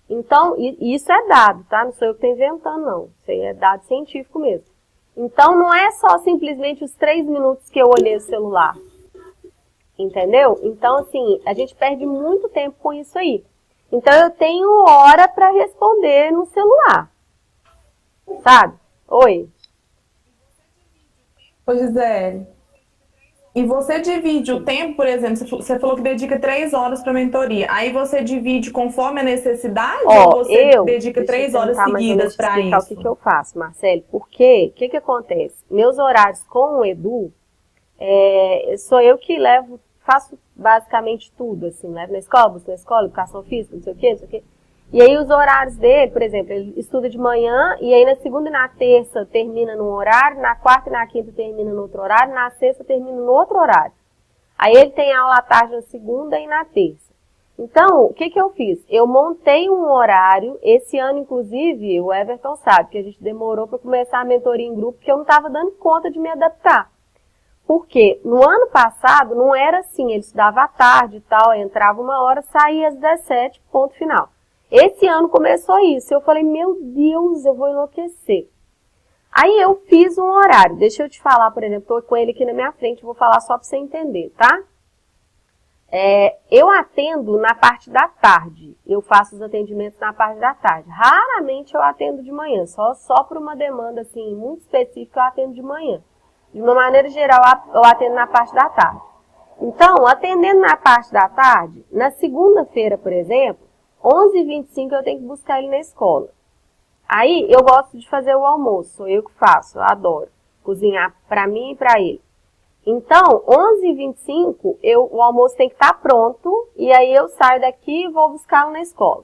Então, isso é dado, tá? Não sou eu que estou inventando, não. Isso aí é dado científico mesmo. Então, não é só simplesmente os 3 minutos que eu olhei o celular. Entendeu? Então, assim, a gente perde muito tempo com isso aí. Então, eu tenho hora para responder no celular. Sabe? Oi. Oi, Gisele. E você divide o tempo, por exemplo, você falou que dedica 3 horas para mentoria. Aí você divide conforme a necessidade ou você dedica 3 horas seguidas para isso? O que eu faço, Marcele? Porque, o que acontece? Meus horários com o Edu, sou eu que faço basicamente tudo, assim, levo na escola, educação física, não sei o quê. E aí os horários dele, por exemplo, ele estuda de manhã, e aí na segunda e na terça termina num horário, na quarta e na quinta termina no outro horário, na sexta termina no outro horário. Aí ele tem aula à tarde na segunda e na terça. Então, o que eu fiz? Eu montei um horário, esse ano inclusive, o Everton sabe, que a gente demorou para começar a mentoria em grupo, porque eu não estava dando conta de me adaptar. Porque no ano passado não era assim, ele estudava à tarde e tal, entrava 1 hora, saía às 17, ponto final. Esse ano começou isso. Eu falei, meu Deus, eu vou enlouquecer. Aí eu fiz um horário. Deixa eu te falar, por exemplo, estou com ele aqui na minha frente, vou falar só para você entender, tá? Eu atendo na parte da tarde. Eu faço os atendimentos na parte da tarde. Raramente eu atendo de manhã, só por uma demanda assim, muito específica eu atendo de manhã. De uma maneira geral, eu atendo na parte da tarde. Então, atendendo na parte da tarde, na segunda-feira, por exemplo, 11h25 eu tenho que buscar ele na escola. Aí eu gosto de fazer o almoço, sou eu que faço, eu adoro cozinhar para mim e para ele. Então, 11h25 o almoço tem que estar pronto e aí eu saio daqui e vou buscá-lo na escola.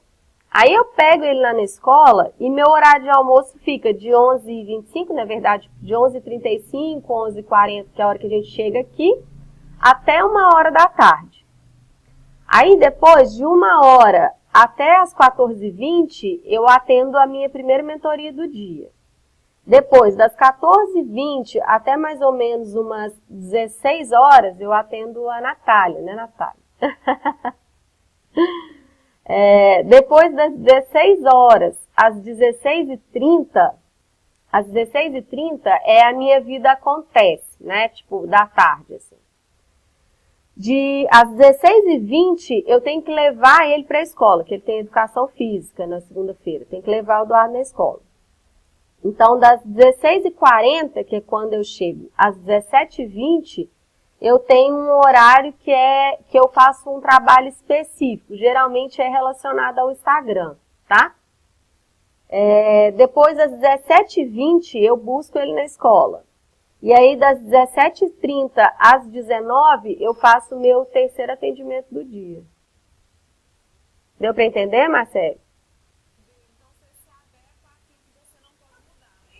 Aí eu pego ele lá na escola e meu horário de almoço fica de 11h25, na verdade, de 11h35, 11h40, que é a hora que a gente chega aqui, até 1h da tarde. Aí depois de 1h até as 14h20, eu atendo a minha primeira mentoria do dia. Depois, das 14h20 até mais ou menos umas 16 horas, eu atendo a Natália, né, Natália? Depois das 16 horas às 16h30, a minha vida acontece, né, tipo, da tarde, assim. Às 16h20, eu tenho que levar ele para a escola, que ele tem educação física na segunda-feira. Tem que levar o Eduardo na escola. Então, das 16h40, que é quando eu chego, às 17h20, eu tenho um horário que eu faço um trabalho específico. Geralmente é relacionado ao Instagram, tá? Depois das 17h20, eu busco ele na escola. E aí, das 17h30 às 19h, eu faço o meu terceiro atendimento do dia. Deu para entender, Marcelo?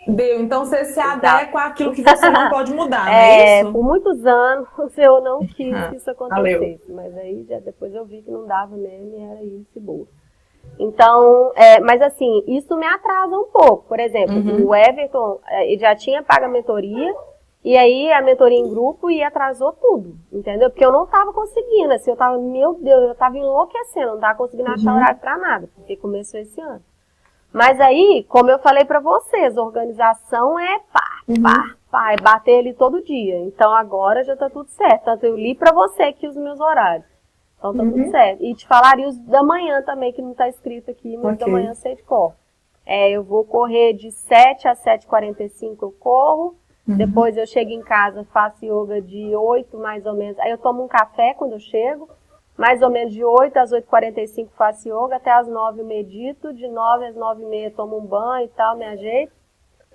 Deu. Então, você se adequa àquilo que você não pode mudar, não é isso? Por muitos anos, eu não quis que isso acontecesse. Mas aí, depois eu vi que não dava mesmo e era isso e boa. Então, mas assim, isso me atrasa um pouco. Por exemplo, o Everton, ele já tinha pago a mentoria, e aí a mentoria em grupo e atrasou tudo, entendeu? Porque eu não tava conseguindo, assim, meu Deus, eu tava enlouquecendo, não tava conseguindo achar horário pra nada, porque começou esse ano. Mas aí, como eu falei pra vocês, organização é é bater ali todo dia. Então agora já tá tudo certo. Tanto eu li pra você aqui os meus horários. Então tá tudo certo. E te falaria os da manhã também, que não tá escrito aqui, mas da manhã eu sei de cor. Eu vou correr de 7 às 7h45 eu corro. Depois eu chego em casa, faço yoga de 8 mais ou menos. Aí eu tomo um café quando eu chego. Mais ou menos de 8 às 8h45 faço yoga, até às 9 eu medito. De 9 às 9h30 tomo um banho e tal, me ajeito.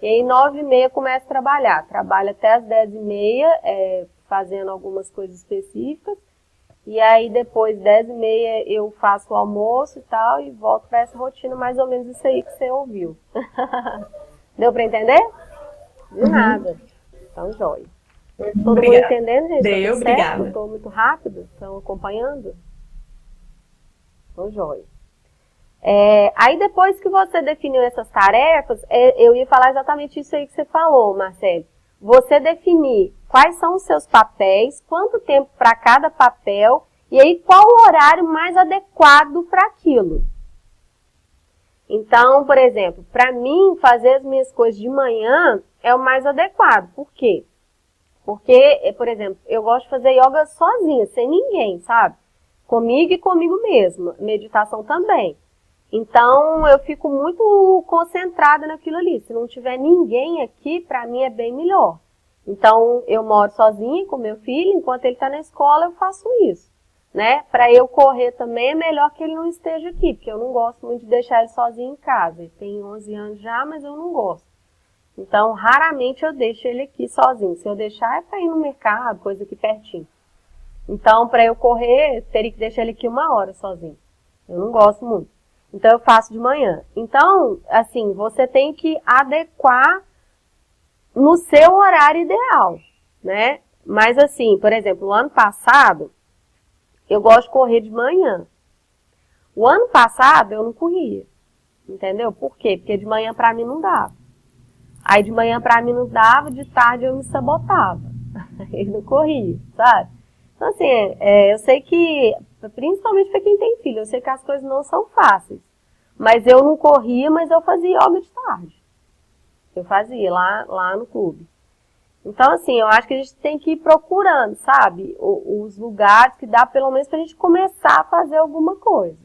E aí 9h30 começo a trabalhar. Trabalho até às 10h30, fazendo algumas coisas específicas. E aí depois, 10h30, eu faço o almoço e tal, e volto para essa rotina, mais ou menos isso aí que você ouviu. Deu para entender? De nada. Então, joia. Todo Obrigada. mundo entendendo, gente? Deu, obrigada. Estou muito rápido? Estão acompanhando? Então, joia. Aí depois que você definiu essas tarefas, eu ia falar exatamente isso aí que você falou, Marcelo. Você definir quais são os seus papéis, quanto tempo para cada papel, e aí qual o horário mais adequado para aquilo. Então, por exemplo, para mim, fazer as minhas coisas de manhã é o mais adequado. Por quê? Porque, por exemplo, eu gosto de fazer yoga sozinha, sem ninguém, sabe? Comigo e comigo mesma. Meditação também. Então, eu fico muito concentrada naquilo ali. Se não tiver ninguém aqui, para mim é bem melhor. Então, eu moro sozinha com meu filho, enquanto ele está na escola, eu faço isso. Né? Para eu correr também é melhor que ele não esteja aqui, porque eu não gosto muito de deixar ele sozinho em casa. Ele tem 11 anos já, mas eu não gosto. Então, raramente eu deixo ele aqui sozinho. Se eu deixar, é para ir no mercado, coisa aqui pertinho. Então, para eu correr, teria que deixar ele aqui 1 hora sozinho. Eu não gosto muito. Então, eu faço de manhã. Então, assim, você tem que adequar no seu horário ideal, né? Mas, assim, por exemplo, o ano passado, eu gosto de correr de manhã. O ano passado, eu não corria. Entendeu? Por quê? Porque de manhã pra mim não dava. Aí de manhã pra mim não dava, de tarde eu me sabotava. Aí não corria, sabe? Então, assim, eu sei que, principalmente para quem tem filho, eu sei que as coisas não são fáceis. Mas eu não corria, mas eu fazia yoga de tarde. Eu fazia lá no clube. Então, assim, eu acho que a gente tem que ir procurando, sabe? Os lugares que dá pelo menos pra gente começar a fazer alguma coisa.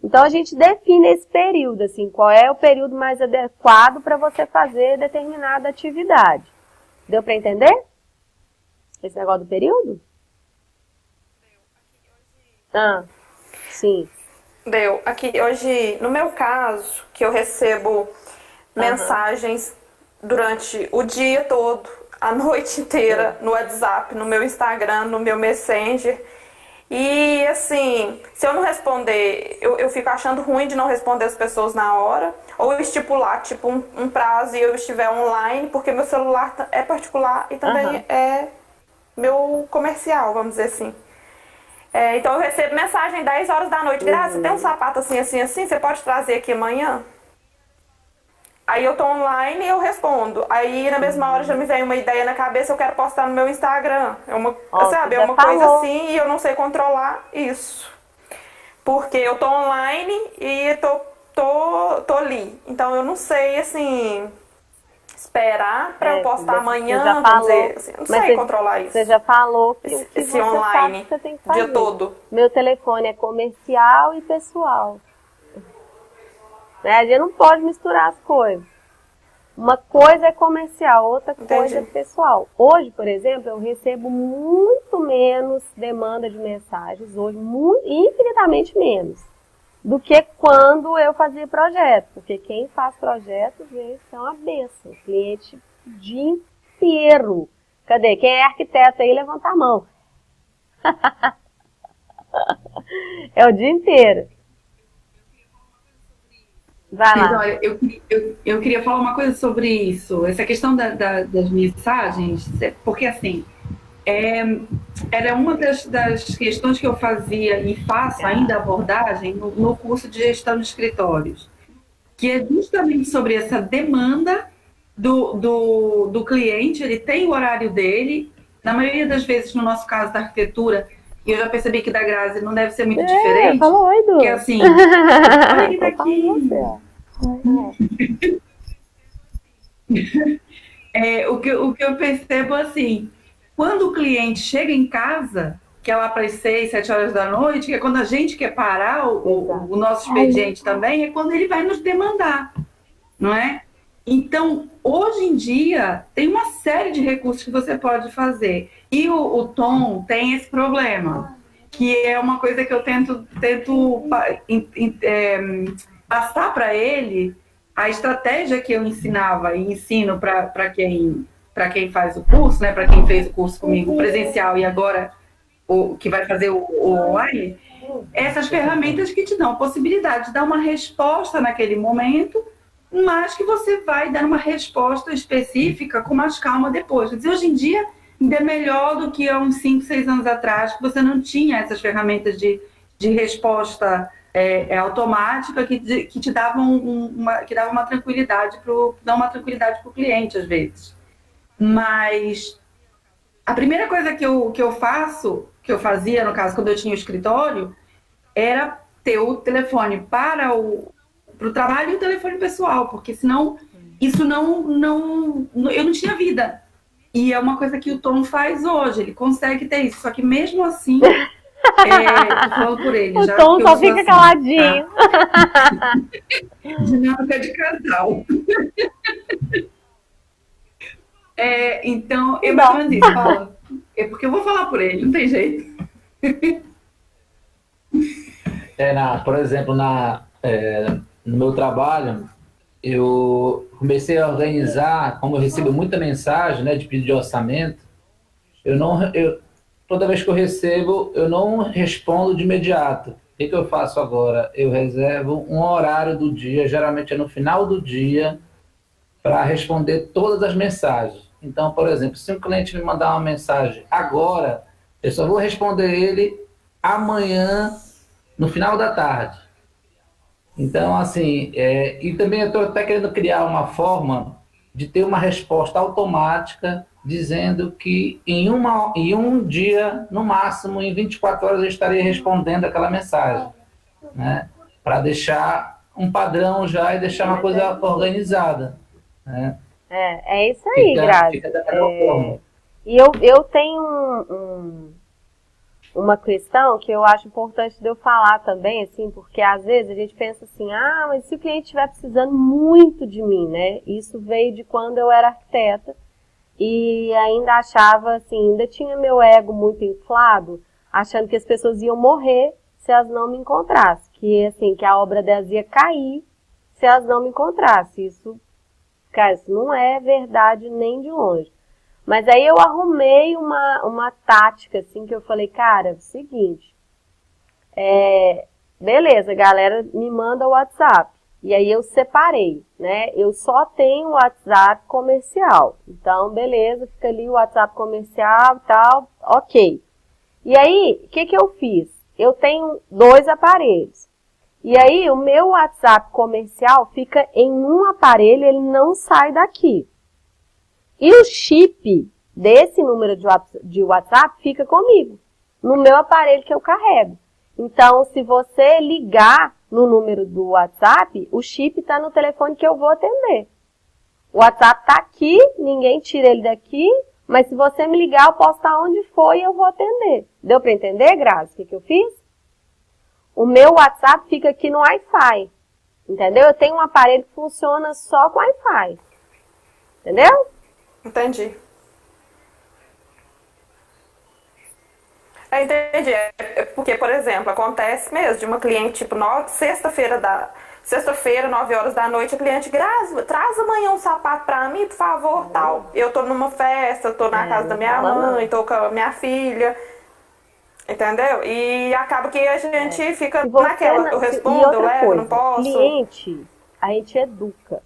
Então, a gente define esse período, assim, qual é o período mais adequado para você fazer determinada atividade. Deu para entender? Esse negócio do período? Sim. Deu. Aqui, hoje, no meu caso, que eu recebo mensagens durante o dia todo, a noite inteira, no WhatsApp, no meu Instagram, no meu Messenger. E, assim, se eu não responder, eu fico achando ruim de não responder as pessoas na hora, ou eu estipular, tipo, um prazo e eu estiver online, porque meu celular é particular e também é meu comercial, vamos dizer assim. Então eu recebo mensagem 10 horas da noite, Graça, você tem um sapato assim, assim, assim, você pode trazer aqui amanhã? Aí eu tô online e eu respondo. Aí na mesma hora já me vem uma ideia na cabeça, eu quero postar no meu Instagram. É uma coisa assim e eu não sei controlar isso. Porque eu tô online e tô ali. Então eu não sei, assim, esperar pra eu postar amanhã, dizer, assim, eu não sei controlar isso. Você já falou que esse online, que você tem que fazer. O dia todo. Meu telefone é comercial e pessoal. A gente não pode misturar as coisas. Uma coisa é comercial, outra coisa é pessoal. Hoje, por exemplo, eu recebo muito menos demanda de mensagens, hoje, infinitamente menos, do que quando eu fazia projeto. Porque quem faz projetos, gente, é uma benção. Cliente o dia inteiro. Cadê? Quem é arquiteto aí, levanta a mão. É o dia inteiro. Vai lá. Mas, olha, eu queria falar uma coisa sobre isso, essa questão das mensagens, porque assim, era uma das questões que eu fazia e faço ainda abordagem no curso de gestão de escritórios, que é justamente sobre essa demanda do cliente. Ele tem o horário dele, na maioria das vezes, no nosso caso da arquitetura, e eu já percebi que da Grazi não deve ser muito diferente. Falou, Edu. Porque assim, olha que tá aqui. O que eu percebo assim, quando o cliente chega em casa, que é lá para as 6, 7 horas da noite, que é quando a gente quer parar o nosso expediente também, é quando ele vai nos demandar, não é? Então, hoje em dia, tem uma série de recursos que você pode fazer. E o Tom tem esse problema, que é uma coisa que eu tento passar para ele a estratégia que eu ensinava e ensino para quem faz o curso, né, para quem fez o curso comigo presencial e agora que vai fazer o online, essas ferramentas que te dão a possibilidade de dar uma resposta naquele momento mas que você vai dar uma resposta específica com mais calma depois. Quer dizer, hoje em dia, ainda é melhor do que há uns 5, 6 anos atrás, que você não tinha essas ferramentas de resposta automática que te davam uma tranquilidade para o cliente, às vezes. Mas a primeira coisa que eu fazia, no caso, quando eu tinha o escritório, era ter o telefone para o trabalho e o telefone pessoal, porque senão isso eu não tinha vida. E é uma coisa que o Tom faz hoje, ele consegue ter isso, só que mesmo assim, tô falando por ele. O já Tom só fica assim, caladinho. Tá? Dinâmica de casal. Então, eu mais ou menos isso, fala. É porque eu vou falar por ele, não tem jeito. Por exemplo, no meu trabalho, eu comecei a organizar, como eu recebo muita mensagem, né, de pedido de orçamento, toda vez que eu recebo, eu não respondo de imediato. O que eu faço agora? Eu reservo um horário do dia, geralmente é no final do dia, para responder todas as mensagens. Então, por exemplo, se um cliente me mandar uma mensagem agora, eu só vou responder ele amanhã, no final da tarde. Então, assim, e também eu estou até querendo criar uma forma de ter uma resposta automática dizendo que em um dia, no máximo, em 24 horas, eu estaria respondendo aquela mensagem, né? Para deixar um padrão já e deixar uma coisa organizada, né? É isso aí, Grazi. E eu tenho uma questão que eu acho importante de eu falar também, assim, porque às vezes a gente pensa assim, mas se o cliente estiver precisando muito de mim, né? Isso veio de quando eu era arquiteta e ainda achava, assim, ainda tinha meu ego muito inflado, achando que as pessoas iam morrer se elas não me encontrassem, que, assim, que a obra delas ia cair se elas não me encontrassem. Isso, cara, isso não é verdade nem de longe. Mas aí eu arrumei uma tática, assim, que eu falei, cara, é o seguinte, beleza, galera, me manda o WhatsApp. E aí eu separei, né? Eu só tenho o WhatsApp comercial. Então, beleza, fica ali o WhatsApp comercial e tal, ok. E aí, o que eu fiz? Eu tenho 2 aparelhos. E aí, o meu WhatsApp comercial fica em um aparelho, ele não sai daqui. E o chip desse número de WhatsApp fica comigo, no meu aparelho que eu carrego. Então, se você ligar no número do WhatsApp, o chip está no telefone que eu vou atender. O WhatsApp está aqui, ninguém tira ele daqui, mas se você me ligar, eu posso estar onde for e eu vou atender. Deu para entender, Grazi, o que eu fiz? O meu WhatsApp fica aqui no Wi-Fi, entendeu? Eu tenho um aparelho que funciona só com Wi-Fi, entendeu? Entendi. Entendi. Porque, por exemplo, acontece mesmo de uma cliente, tipo, sexta-feira, 9 horas da noite, a cliente, Grazi, traz amanhã um sapato pra mim, por favor, tal. Eu tô numa festa, tô na casa da minha mãe, tô com a minha filha, entendeu? E acaba que a gente fica naquela, eu respondo, eu levo, não posso. Cliente, a gente educa.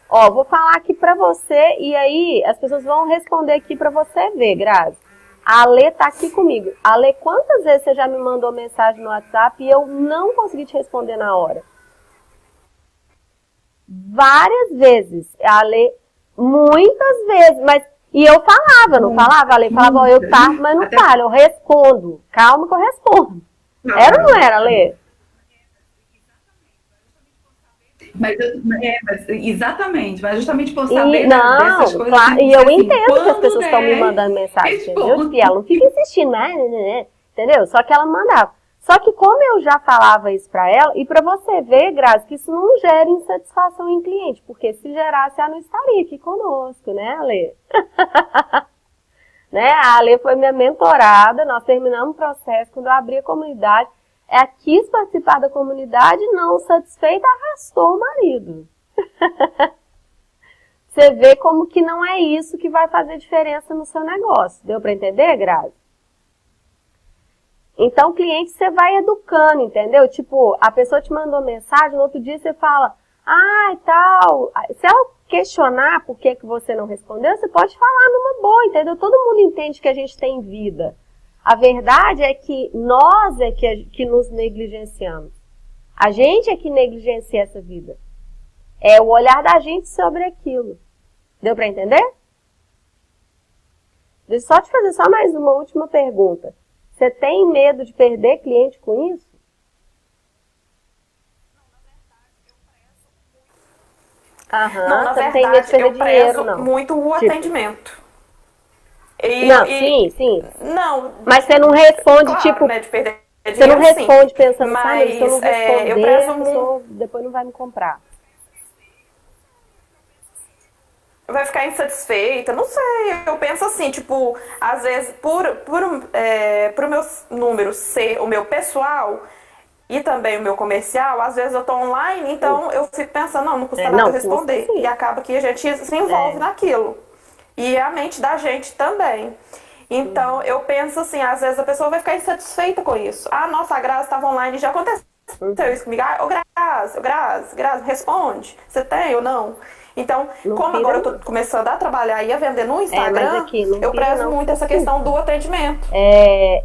Ó, vou falar aqui pra você e aí as pessoas vão responder aqui pra você ver, Grazi. A Alê tá aqui comigo. Alê, quantas vezes você já me mandou mensagem no WhatsApp e eu não consegui te responder na hora? Várias vezes. Alê, muitas vezes. Mas, e eu falava, não falava? Alê falava, ó, eu tá, mas não falo, eu respondo. Calma que eu respondo. Era ou não era, Alê? Exatamente, mas justamente por saber dessas coisas. Claro, e eu entendo que as pessoas estão me mandando mensagem, entendeu? E ela não fica insistindo, né? Entendeu? Só que ela mandava. Só que como eu já falava isso pra ela, e pra você ver, Grazi, que isso não gera insatisfação em cliente, porque se gerasse, ela não estaria aqui conosco, né, Ale? Né? A Ale foi minha mentorada, nós terminamos o processo, quando eu abri a comunidade, ela quis participar da comunidade, não satisfeita, arrastou o marido. Você vê como que não é isso que vai fazer diferença no seu negócio. Deu para entender, Grazi? Então, cliente você vai educando, entendeu? Tipo, a pessoa te mandou mensagem, no outro dia você fala, e tal. Se ela questionar por que você não respondeu, você pode falar numa boa, entendeu? Todo mundo entende que a gente tem vida. A verdade é que nós é que nos negligenciamos. A gente é que negligencia essa vida. É o olhar da gente sobre aquilo. Deu para entender? Deixa eu só te fazer só mais uma última pergunta. Você tem medo de perder cliente com isso? Não, na você verdade, não tem medo de perder eu dinheiro, prezo não. muito o atendimento. Sim. Não. Mas você não responde, claro, tipo... né, de perder você não dinheiro, responde pensando, mas, se eu não responder, eu prezo a pessoa depois não vai me comprar. Vai ficar insatisfeita, não sei. Eu penso assim, tipo, às vezes, pro meu número ser o meu pessoal e também o meu comercial, às vezes eu tô online, então eu fico pensando, não custa nada responder. E acaba que a gente se envolve naquilo. E a mente da gente também. Então, eu penso assim, às vezes a pessoa vai ficar insatisfeita com isso. Nossa, a Grazi estava online, já aconteceu isso comigo. Grazi, responde. Você tem ou não? Então, como agora eu tô começando a trabalhar e a vender no Instagram, eu prezo muito essa questão do atendimento.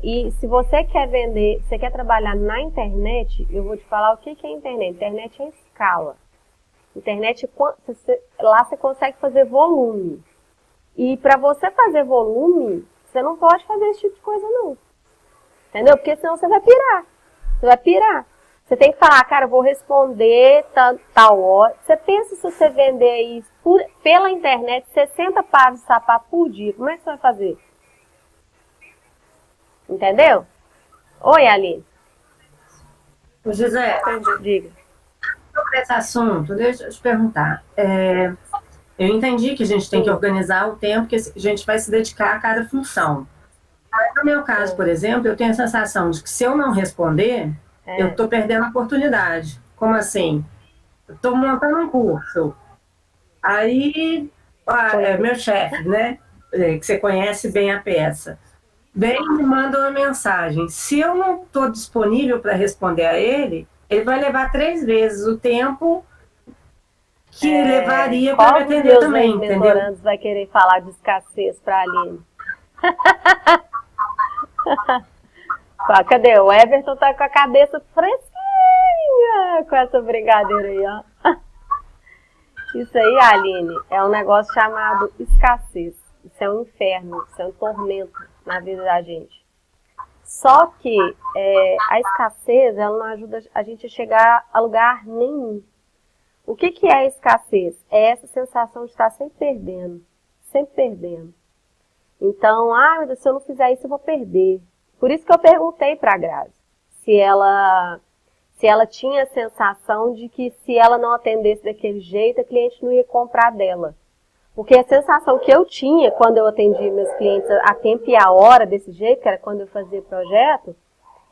E se você quer vender, você quer trabalhar na internet, eu vou te falar o que é internet. Internet é escala. Internet, lá você consegue fazer volume. E para você fazer volume, você não pode fazer esse tipo de coisa, não. Entendeu? Porque senão você vai pirar. Você vai pirar. Você tem que falar, cara, eu vou responder tal hora. Você pensa se você vender aí pela internet 60 pares de sapato por dia. Como é que você vai fazer? Entendeu? Oi, Aline. Ô, José, diga. Sobre esse assunto, deixa eu te perguntar. Eu entendi que a gente tem que organizar o tempo que a gente vai se dedicar a cada função. Mas no meu caso, por exemplo, eu tenho a sensação de que se eu não responder, eu estou perdendo a oportunidade. Como assim? Eu estou montando um curso. Aí, meu chefe, né, que você conhece bem a peça, vem e me manda uma mensagem. Se eu não estou disponível para responder a ele, ele vai levar 3 vezes o tempo que levaria para me atender também, entendeu? Qual dos meus vai querer falar de escassez para a Aline? Cadê? O Everton tá com a cabeça fresquinha com essa brigadeira aí, ó. Isso aí, Aline, é um negócio chamado escassez. Isso é um inferno, isso é um tormento na vida da gente. Só que a escassez, ela não ajuda a gente a chegar a lugar nenhum. O que é a escassez? É essa sensação de estar sempre perdendo. Sempre perdendo. Então, meu Deus, se eu não fizer isso, eu vou perder. Por isso que eu perguntei para a Grazi se ela tinha a sensação de que se ela não atendesse daquele jeito, a cliente não ia comprar dela. Porque a sensação que eu tinha quando eu atendia meus clientes a tempo e a hora desse jeito, que era quando eu fazia projeto,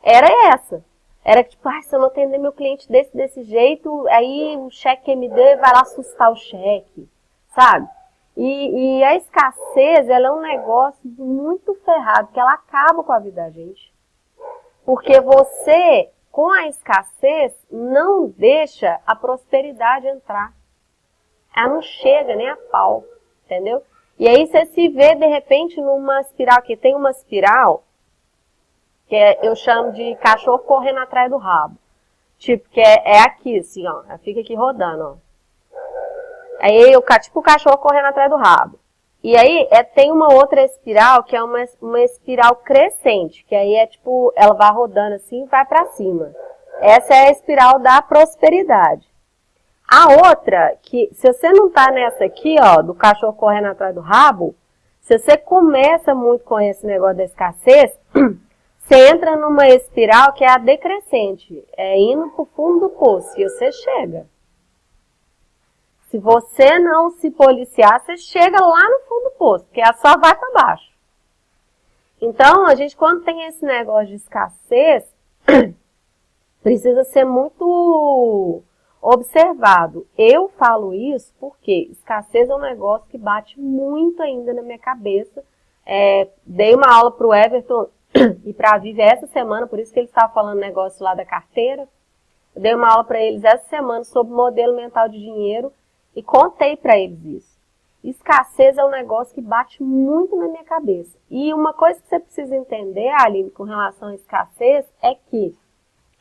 era essa. Era tipo, se eu não atender meu cliente desse jeito, aí o cheque que ele me deu vai lá assustar o cheque, sabe? E a escassez, ela é um negócio muito ferrado, que ela acaba com a vida da gente. Porque você, com a escassez, não deixa a prosperidade entrar. Ela não chega nem a pau, entendeu? E aí você se vê, de repente, numa espiral, que tem uma espiral, que eu chamo de cachorro correndo atrás do rabo. Tipo, que é aqui, assim, ó. Ela fica aqui rodando, ó. Aí, tipo o cachorro correndo atrás do rabo. E aí, tem uma outra espiral, que é uma espiral crescente. Que aí tipo, ela vai rodando assim e vai pra cima. Essa é a espiral da prosperidade. A outra, que se você não tá nessa aqui, ó, do cachorro correndo atrás do rabo, se você começa muito com esse negócio da escassez, você entra numa espiral que é a decrescente. É indo pro fundo do poço e você chega. Se você não se policiar, você chega lá no fundo do poço, porque ela só vai para baixo. Então, a gente, quando tem esse negócio de escassez, precisa ser muito observado. Eu falo isso porque escassez é um negócio que bate muito ainda na minha cabeça. Dei uma aula para o Everton e para a Vivi essa semana, por isso que ele estava falando negócio lá da carteira. Eu dei uma aula para eles essa semana sobre modelo mental de dinheiro e contei para eles isso. Escassez é um negócio que bate muito na minha cabeça. E uma coisa que você precisa entender, Aline, com relação à escassez, é que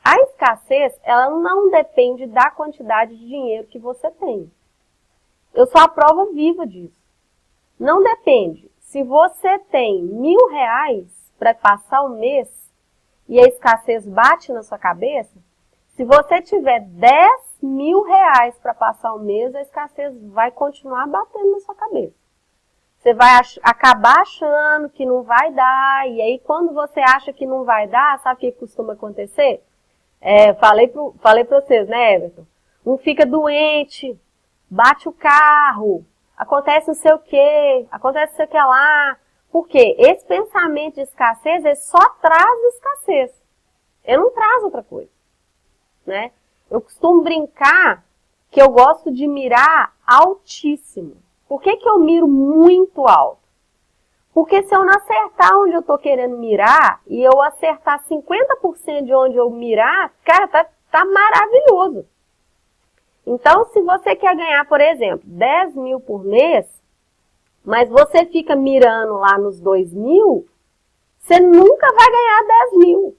a escassez, ela não depende da quantidade de dinheiro que você tem. Eu sou a prova viva disso. Não depende. Se você tem R$1.000 para passar o mês e a escassez bate na sua cabeça, se você tiver R$10.000 para passar o mês, a escassez vai continuar batendo na sua cabeça. Você vai acabar achando que não vai dar, e aí quando você acha que não vai dar, sabe o que costuma acontecer? Falei para vocês, né, Everton? Um fica doente, bate o carro, acontece não sei o que, acontece não sei o que lá. Por quê? Esse pensamento de escassez, ele só traz escassez. Ele não traz outra coisa, né? Eu costumo brincar que eu gosto de mirar altíssimo. Por que eu miro muito alto? Porque se eu não acertar onde eu tô querendo mirar, e eu acertar 50% de onde eu mirar, cara, tá maravilhoso. Então, se você quer ganhar, por exemplo, 10 mil por mês, mas você fica mirando lá nos 2.000, você nunca vai ganhar 10 mil.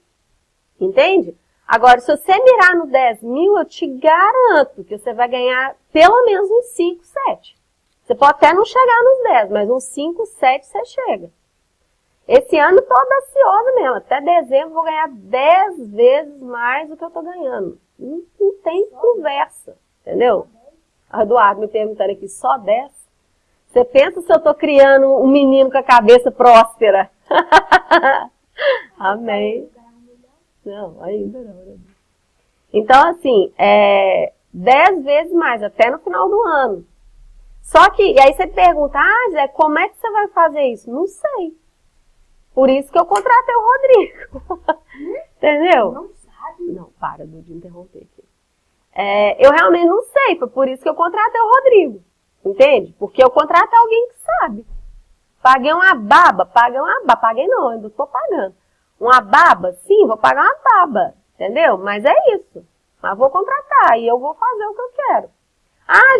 Entende? Agora, se você mirar no 10 mil, eu te garanto que você vai ganhar pelo menos uns 5, 7. Você pode até não chegar nos 10, mas uns 5, 7 você chega. Esse ano eu tô audaciosa mesmo. Até dezembro vou ganhar 10 vezes mais do que eu tô ganhando. Não tem conversa, entendeu? A Eduardo me perguntando aqui, só 10? Você pensa se eu tô criando um menino com a cabeça próspera? Amém. Não, ainda não. Então, assim, 10 vezes mais, até no final do ano. Só que, e aí você pergunta, Zé, como é que você vai fazer isso? Não sei. Por isso que eu contratei o Rodrigo. Entendeu? Não sabe? Não, para de interromper aqui. Eu realmente não sei, foi por isso que eu contratei o Rodrigo. Entende? Porque eu contratei alguém que sabe. Paguei uma baba, paguei não, ainda estou pagando. Uma baba, sim, vou pagar uma baba, entendeu? Mas é isso. Mas vou contratar e eu vou fazer o que eu quero.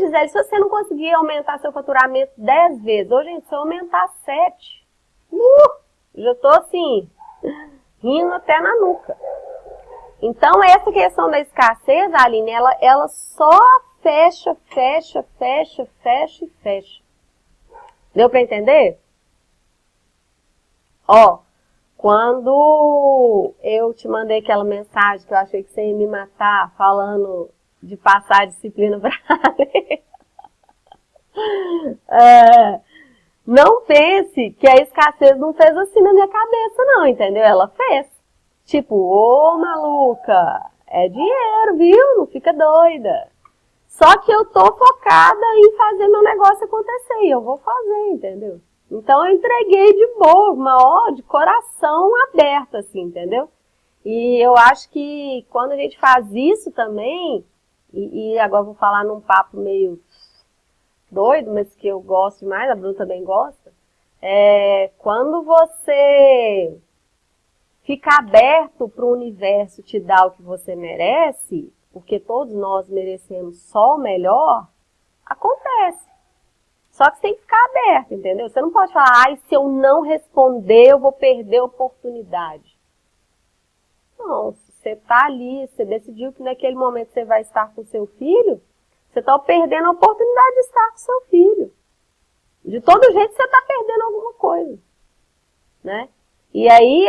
Gisele, se você não conseguir aumentar seu faturamento 10 vezes, hoje se eu aumentar 7, já tô assim, rindo até na nuca. Então, essa questão da escassez, Aline, ela só fecha. Deu para entender? Quando eu te mandei aquela mensagem que eu achei que você ia me matar, falando de passar a disciplina para ler. Não pense que a escassez não fez assim na minha cabeça, não, entendeu? Ela fez. Tipo, ô maluca, é dinheiro, viu? Não fica doida. Só que eu tô focada em fazer meu negócio acontecer e eu vou fazer, entendeu? Então eu entreguei de boa, de coração aberto, assim, entendeu? E eu acho que quando a gente faz isso também, e agora eu vou falar num papo meio doido, mas que eu gosto demais, a Bruna também gosta, quando você fica aberto para o universo te dar o que você merece, porque todos nós merecemos só o melhor, acontece. Só que você tem que ficar aberto, entendeu? Você não pode falar, se eu não responder, eu vou perder a oportunidade. Não, se você está ali, você decidiu que naquele momento você vai estar com seu filho, você está perdendo a oportunidade de estar com seu filho. De todo jeito você está perdendo alguma coisa, né? E aí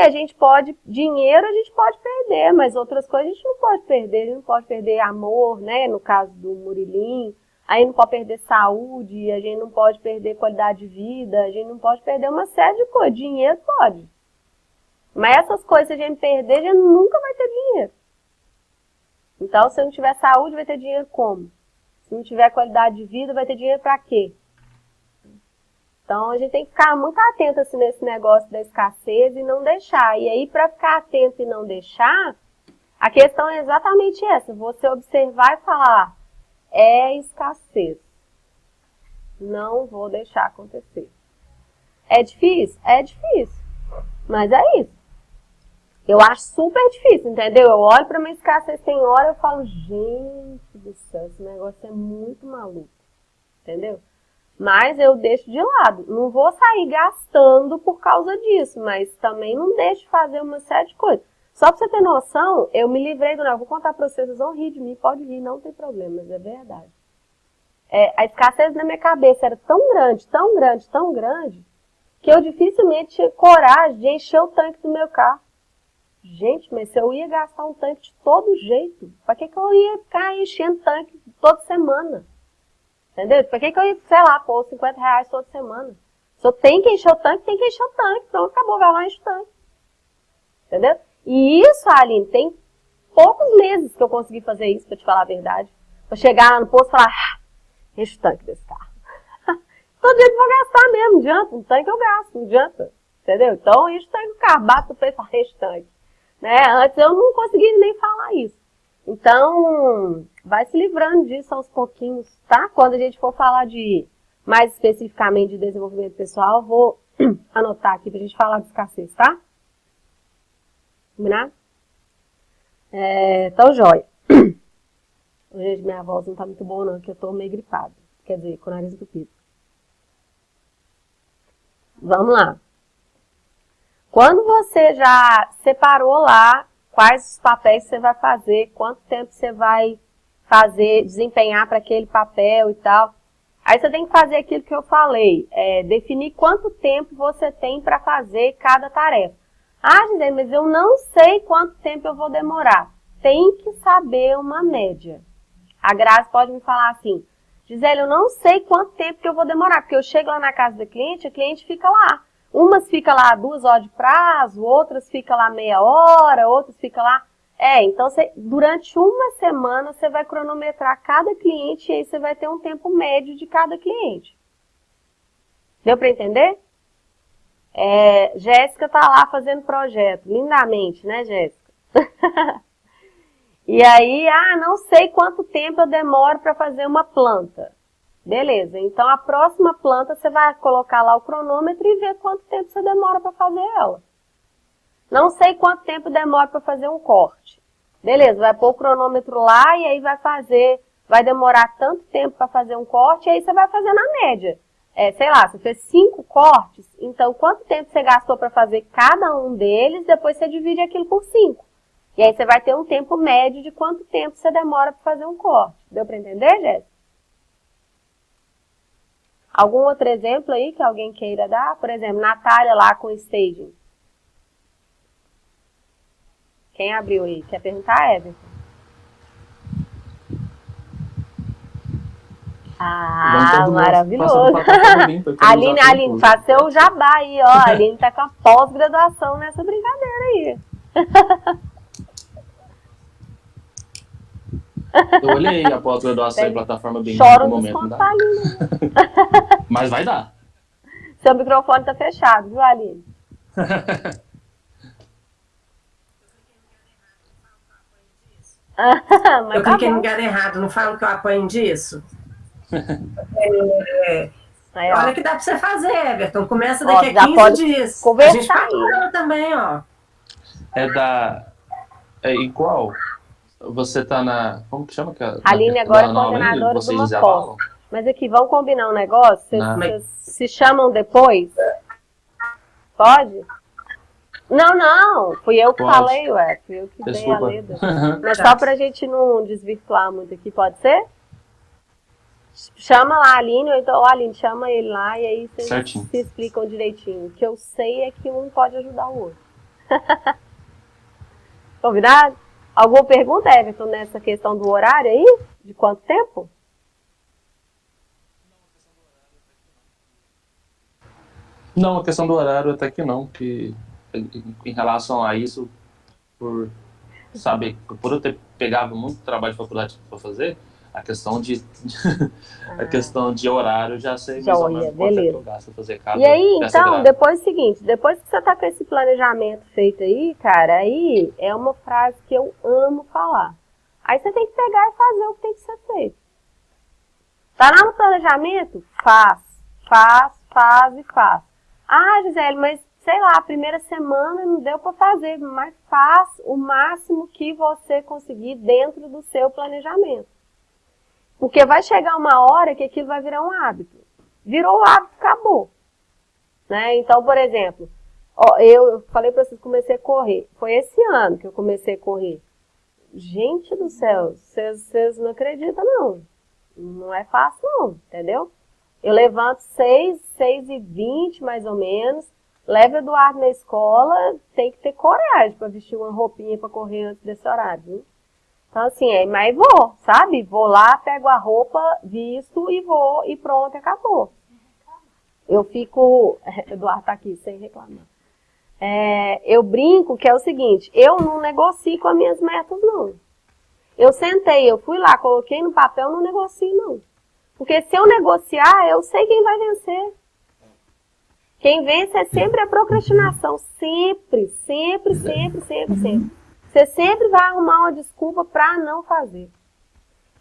dinheiro a gente pode perder, mas outras coisas a gente não pode perder. A gente não pode perder amor, né? No caso do Murilinho. Aí não pode perder saúde, a gente não pode perder qualidade de vida, a gente não pode perder uma série de coisas. Dinheiro pode. Mas essas coisas, se a gente perder, a gente nunca vai ter dinheiro. Então, se não tiver saúde, vai ter dinheiro como? Se não tiver qualidade de vida, vai ter dinheiro pra quê? Então, a gente tem que ficar muito atento assim, nesse negócio da escassez e não deixar. E aí, para ficar atento e não deixar, a questão é exatamente essa. Você observar e falar, é escassez. Não vou deixar acontecer. É difícil? É difícil. Mas é isso. Eu acho super difícil, entendeu? Eu olho pra minha escassez tem hora e eu falo, gente do céu, esse negócio é muito maluco, entendeu? Mas eu deixo de lado. Não vou sair gastando por causa disso, mas também não deixo de fazer uma série de coisas. Só pra você ter noção, eu me livrei do negócio. Vou contar pra vocês vão rir de mim, pode rir, não tem problema, mas é verdade. A escassez na minha cabeça era tão grande, tão grande, tão grande, que eu dificilmente tinha coragem de encher o tanque do meu carro. Gente, mas se eu ia gastar um tanque de todo jeito, pra que eu ia ficar enchendo tanque toda semana? Entendeu? Pra que eu ia, sei lá, pôr R$50 toda semana? Se eu tenho que encher o tanque, tem que encher o tanque. Pronto, acabou, vai lá e enche o tanque. Entendeu? E isso, Aline, tem poucos meses que eu consegui fazer isso, pra te falar a verdade. Pra chegar lá no posto e falar, enche o tanque desse carro. Todo dia eu vou gastar mesmo, não adianta. Um tanque eu gasto, não adianta. Entendeu? Então, enche o tanque do carro, bate o peito e fala, enche o tanque. Né? Antes eu não conseguia nem falar isso. Então, vai se livrando disso aos pouquinhos, tá? Quando a gente for falar mais especificamente de desenvolvimento pessoal, eu vou anotar aqui pra gente falar de escassez, tá? Combinado? Então, joia. Gente, minha voz não tá muito boa não, porque eu tô meio gripada. Quer dizer, com o nariz entupido. Vamos lá. Quando você já separou lá quais os papéis você vai fazer, quanto tempo você vai desempenhar para aquele papel e tal, aí você tem que fazer aquilo que eu falei, definir quanto tempo você tem para fazer cada tarefa. Ah, Gisele, mas eu não sei quanto tempo eu vou demorar. Tem que saber uma média. A Grazi pode me falar assim, Gisele, eu não sei quanto tempo que eu vou demorar, porque eu chego lá na casa da cliente, a cliente fica lá. Umas fica lá 2 horas de prazo, outras fica lá meia hora, outras fica lá... Então durante uma semana você vai cronometrar cada cliente e aí você vai ter um tempo médio de cada cliente. Deu para entender? Jéssica tá lá fazendo projeto, lindamente, né, Jéssica? E aí, não sei quanto tempo eu demoro para fazer uma planta. Beleza, então a próxima planta você vai colocar lá o cronômetro e ver quanto tempo você demora para fazer ela. Não sei quanto tempo demora para fazer um corte. Beleza, vai pôr o cronômetro lá e aí vai demorar tanto tempo para fazer um corte e aí você vai fazer na média. Sei lá, você fez 5 cortes, então quanto tempo você gastou para fazer cada um deles, depois você divide aquilo por 5. E aí você vai ter um tempo médio de quanto tempo você demora para fazer um corte. Deu para entender, Jéssica? Algum outro exemplo aí que alguém queira dar? Por exemplo, Natália lá com o staging. Quem abriu aí? Quer perguntar, Everton? Maravilhoso. Aline, faz seu jabá aí, ó. A Aline tá com a pós-graduação nessa brincadeira aí. Eu olhei a pós-graduação em plataforma bem no momento, não dá. Mas vai dar. Seu microfone tá fechado, viu, Aline? Mas eu cliquei no lugar errado, não falo que eu apanho disso? Olha que dá pra você fazer, Everton. Começa daqui a 15 dias. Conversar a gente fala também, ó. E qual? Você tá na... Como que chama? Aline agora é coordenadora de uma pós. Mas aqui, vamos combinar um negócio? Vocês se chamam depois? Pode? Não. Fui eu que falei, ué. Fui eu que dei a letra. Mas só pra gente não desvirtuar muito aqui, pode ser? Chama lá a Aline, ou então, Aline, chama ele lá e aí vocês se explicam direitinho. O que eu sei é que um pode ajudar o outro. Combinado? Alguma pergunta, Everton, nessa questão do horário aí? De quanto tempo? Não, a questão do horário até que não, que em relação a isso, por eu ter pegado muito trabalho de faculdade para fazer, a questão de horário já sei mais ou menos quanto eu gasto para fazer cada. E aí, então, depois é o seguinte, depois que você tá com esse planejamento feito aí, cara, aí é uma frase que eu amo falar. Aí você tem que pegar e fazer o que tem que ser feito. Tá lá no planejamento? Faz. Ah, Gisele, mas sei lá, a primeira semana não deu para fazer, mas faz o máximo que você conseguir dentro do seu planejamento. Porque vai chegar uma hora que aquilo vai virar um hábito. Virou o hábito, acabou. Né? Então, por exemplo, ó, eu falei para vocês que comecei a correr. Foi esse ano que eu comecei a correr. Gente do céu, vocês não acreditam, não. Não é fácil, não, entendeu? Eu levanto 6h20, mais ou menos, levo o Eduardo na escola, tem que ter coragem para vestir uma roupinha para correr antes desse horário, viu? Então, assim, mas vou, sabe? Vou lá, pego a roupa, visto e vou, e pronto, acabou. Eu fico... Eduardo tá aqui, sem reclamar. Eu brinco que é o seguinte, eu não negocio com as minhas metas, não. Eu sentei, eu fui lá, coloquei no papel, não negocio, não. Porque se eu negociar, eu sei quem vai vencer. Quem vence é sempre a procrastinação. Sempre, sempre, sempre, sempre, sempre. Você sempre vai arrumar uma desculpa para não fazer.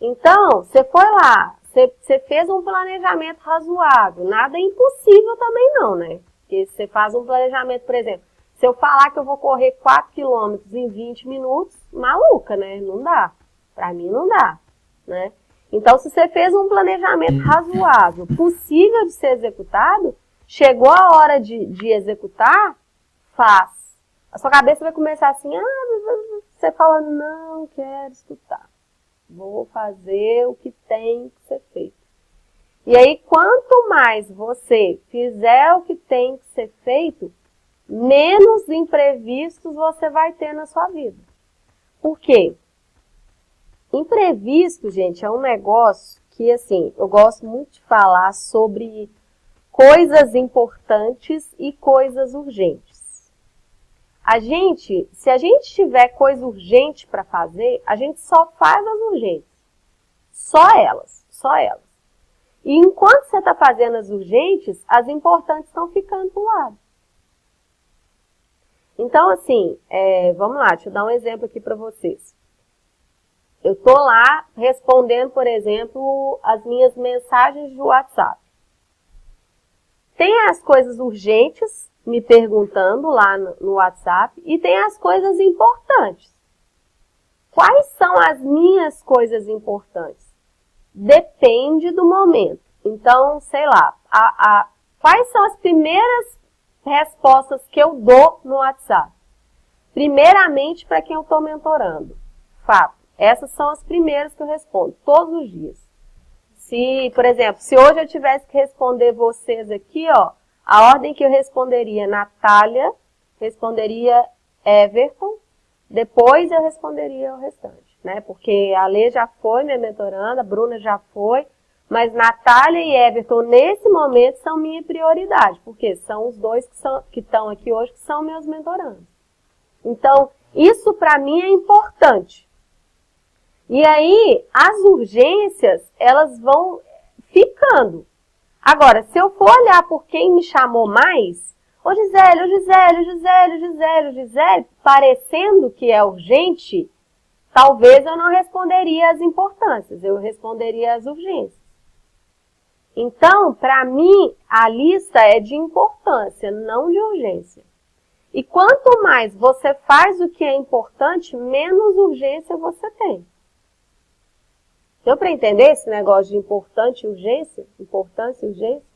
Então, você foi lá, você fez um planejamento razoável. Nada é impossível também não, né? Porque você faz um planejamento, por exemplo, se eu falar que eu vou correr 4 quilômetros em 20 minutos, maluca, né? Não dá. Para mim não dá, né? Então, se você fez um planejamento razoável, possível de ser executado, chegou a hora de executar, faz. A sua cabeça vai começar assim, você fala, não quero escutar. Vou fazer o que tem que ser feito. E aí, quanto mais você fizer o que tem que ser feito, menos imprevistos você vai ter na sua vida. Por quê? Imprevisto, gente, é um negócio que, assim, eu gosto muito de falar sobre coisas importantes e coisas urgentes. Se a gente tiver coisa urgente para fazer, a gente só faz as urgentes. Só elas, só elas. E enquanto você está fazendo as urgentes, as importantes estão ficando do lado. Então, assim, vamos lá, deixa eu dar um exemplo aqui para vocês. Eu estou lá respondendo, por exemplo, as minhas mensagens de WhatsApp. Tem as coisas urgentes, me perguntando lá no WhatsApp, e tem as coisas importantes. Quais são as minhas coisas importantes? Depende do momento. Então, sei lá, quais são as primeiras respostas que eu dou no WhatsApp? Primeiramente, para quem eu estou mentorando. Fato. Essas são as primeiras que eu respondo, todos os dias. Por exemplo, se hoje eu tivesse que responder vocês aqui, ó, a ordem que eu responderia, Natália, responderia Everton, depois eu responderia o restante, né? Porque a Lê já foi minha mentoranda, a Bruna já foi, mas Natália e Everton, nesse momento, são minha prioridade, porque são os dois que estão aqui hoje, que são meus mentorandos. Então, isso para mim é importante. E aí, as urgências, elas vão ficando. Agora, se eu for olhar por quem me chamou mais, ô Gisele, parecendo que é urgente, talvez eu não responderia as importâncias, eu responderia as urgências. Então, para mim, a lista é de importância, não de urgência. E quanto mais você faz o que é importante, menos urgência você tem. Deu para entender esse negócio de importante e urgência? Importância e urgência?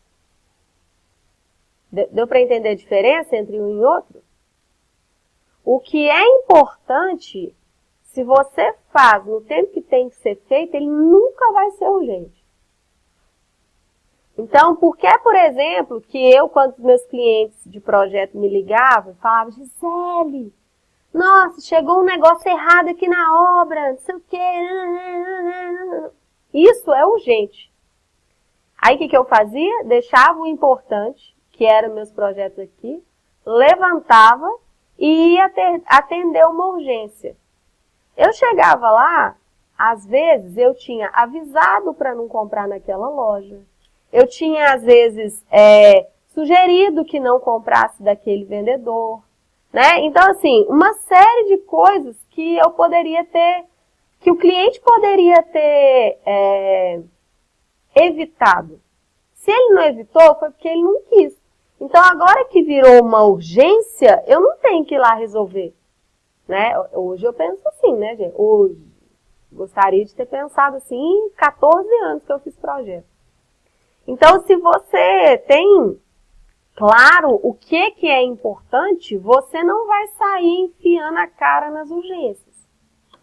Deu para entender a diferença entre um e outro? O que é importante, se você faz no tempo que tem que ser feito, ele nunca vai ser urgente. Então, por que, por exemplo, que eu, quando os meus clientes de projeto me ligavam, falavam, Gisele, nossa, chegou um negócio errado aqui na obra, não sei o quê. Isso é urgente. Aí o que eu fazia? Deixava o importante, que eram meus projetos aqui, levantava e ia atender uma urgência. Eu chegava lá, às vezes eu tinha avisado para não comprar naquela loja. Eu tinha, às vezes, sugerido que não comprasse daquele vendedor. Né? Então, assim, uma série de coisas que eu poderia ter, que o cliente poderia ter evitado. Se ele não evitou, foi porque ele não quis. Então, Então, agora que virou uma urgência, eu não tenho que ir lá resolver, né? Hoje eu penso assim, né, gente? Hoje, gostaria de ter pensado assim em 14 anos que eu fiz projeto. Então, se você tem claro o que é importante, você não vai sair enfiando a cara nas urgências,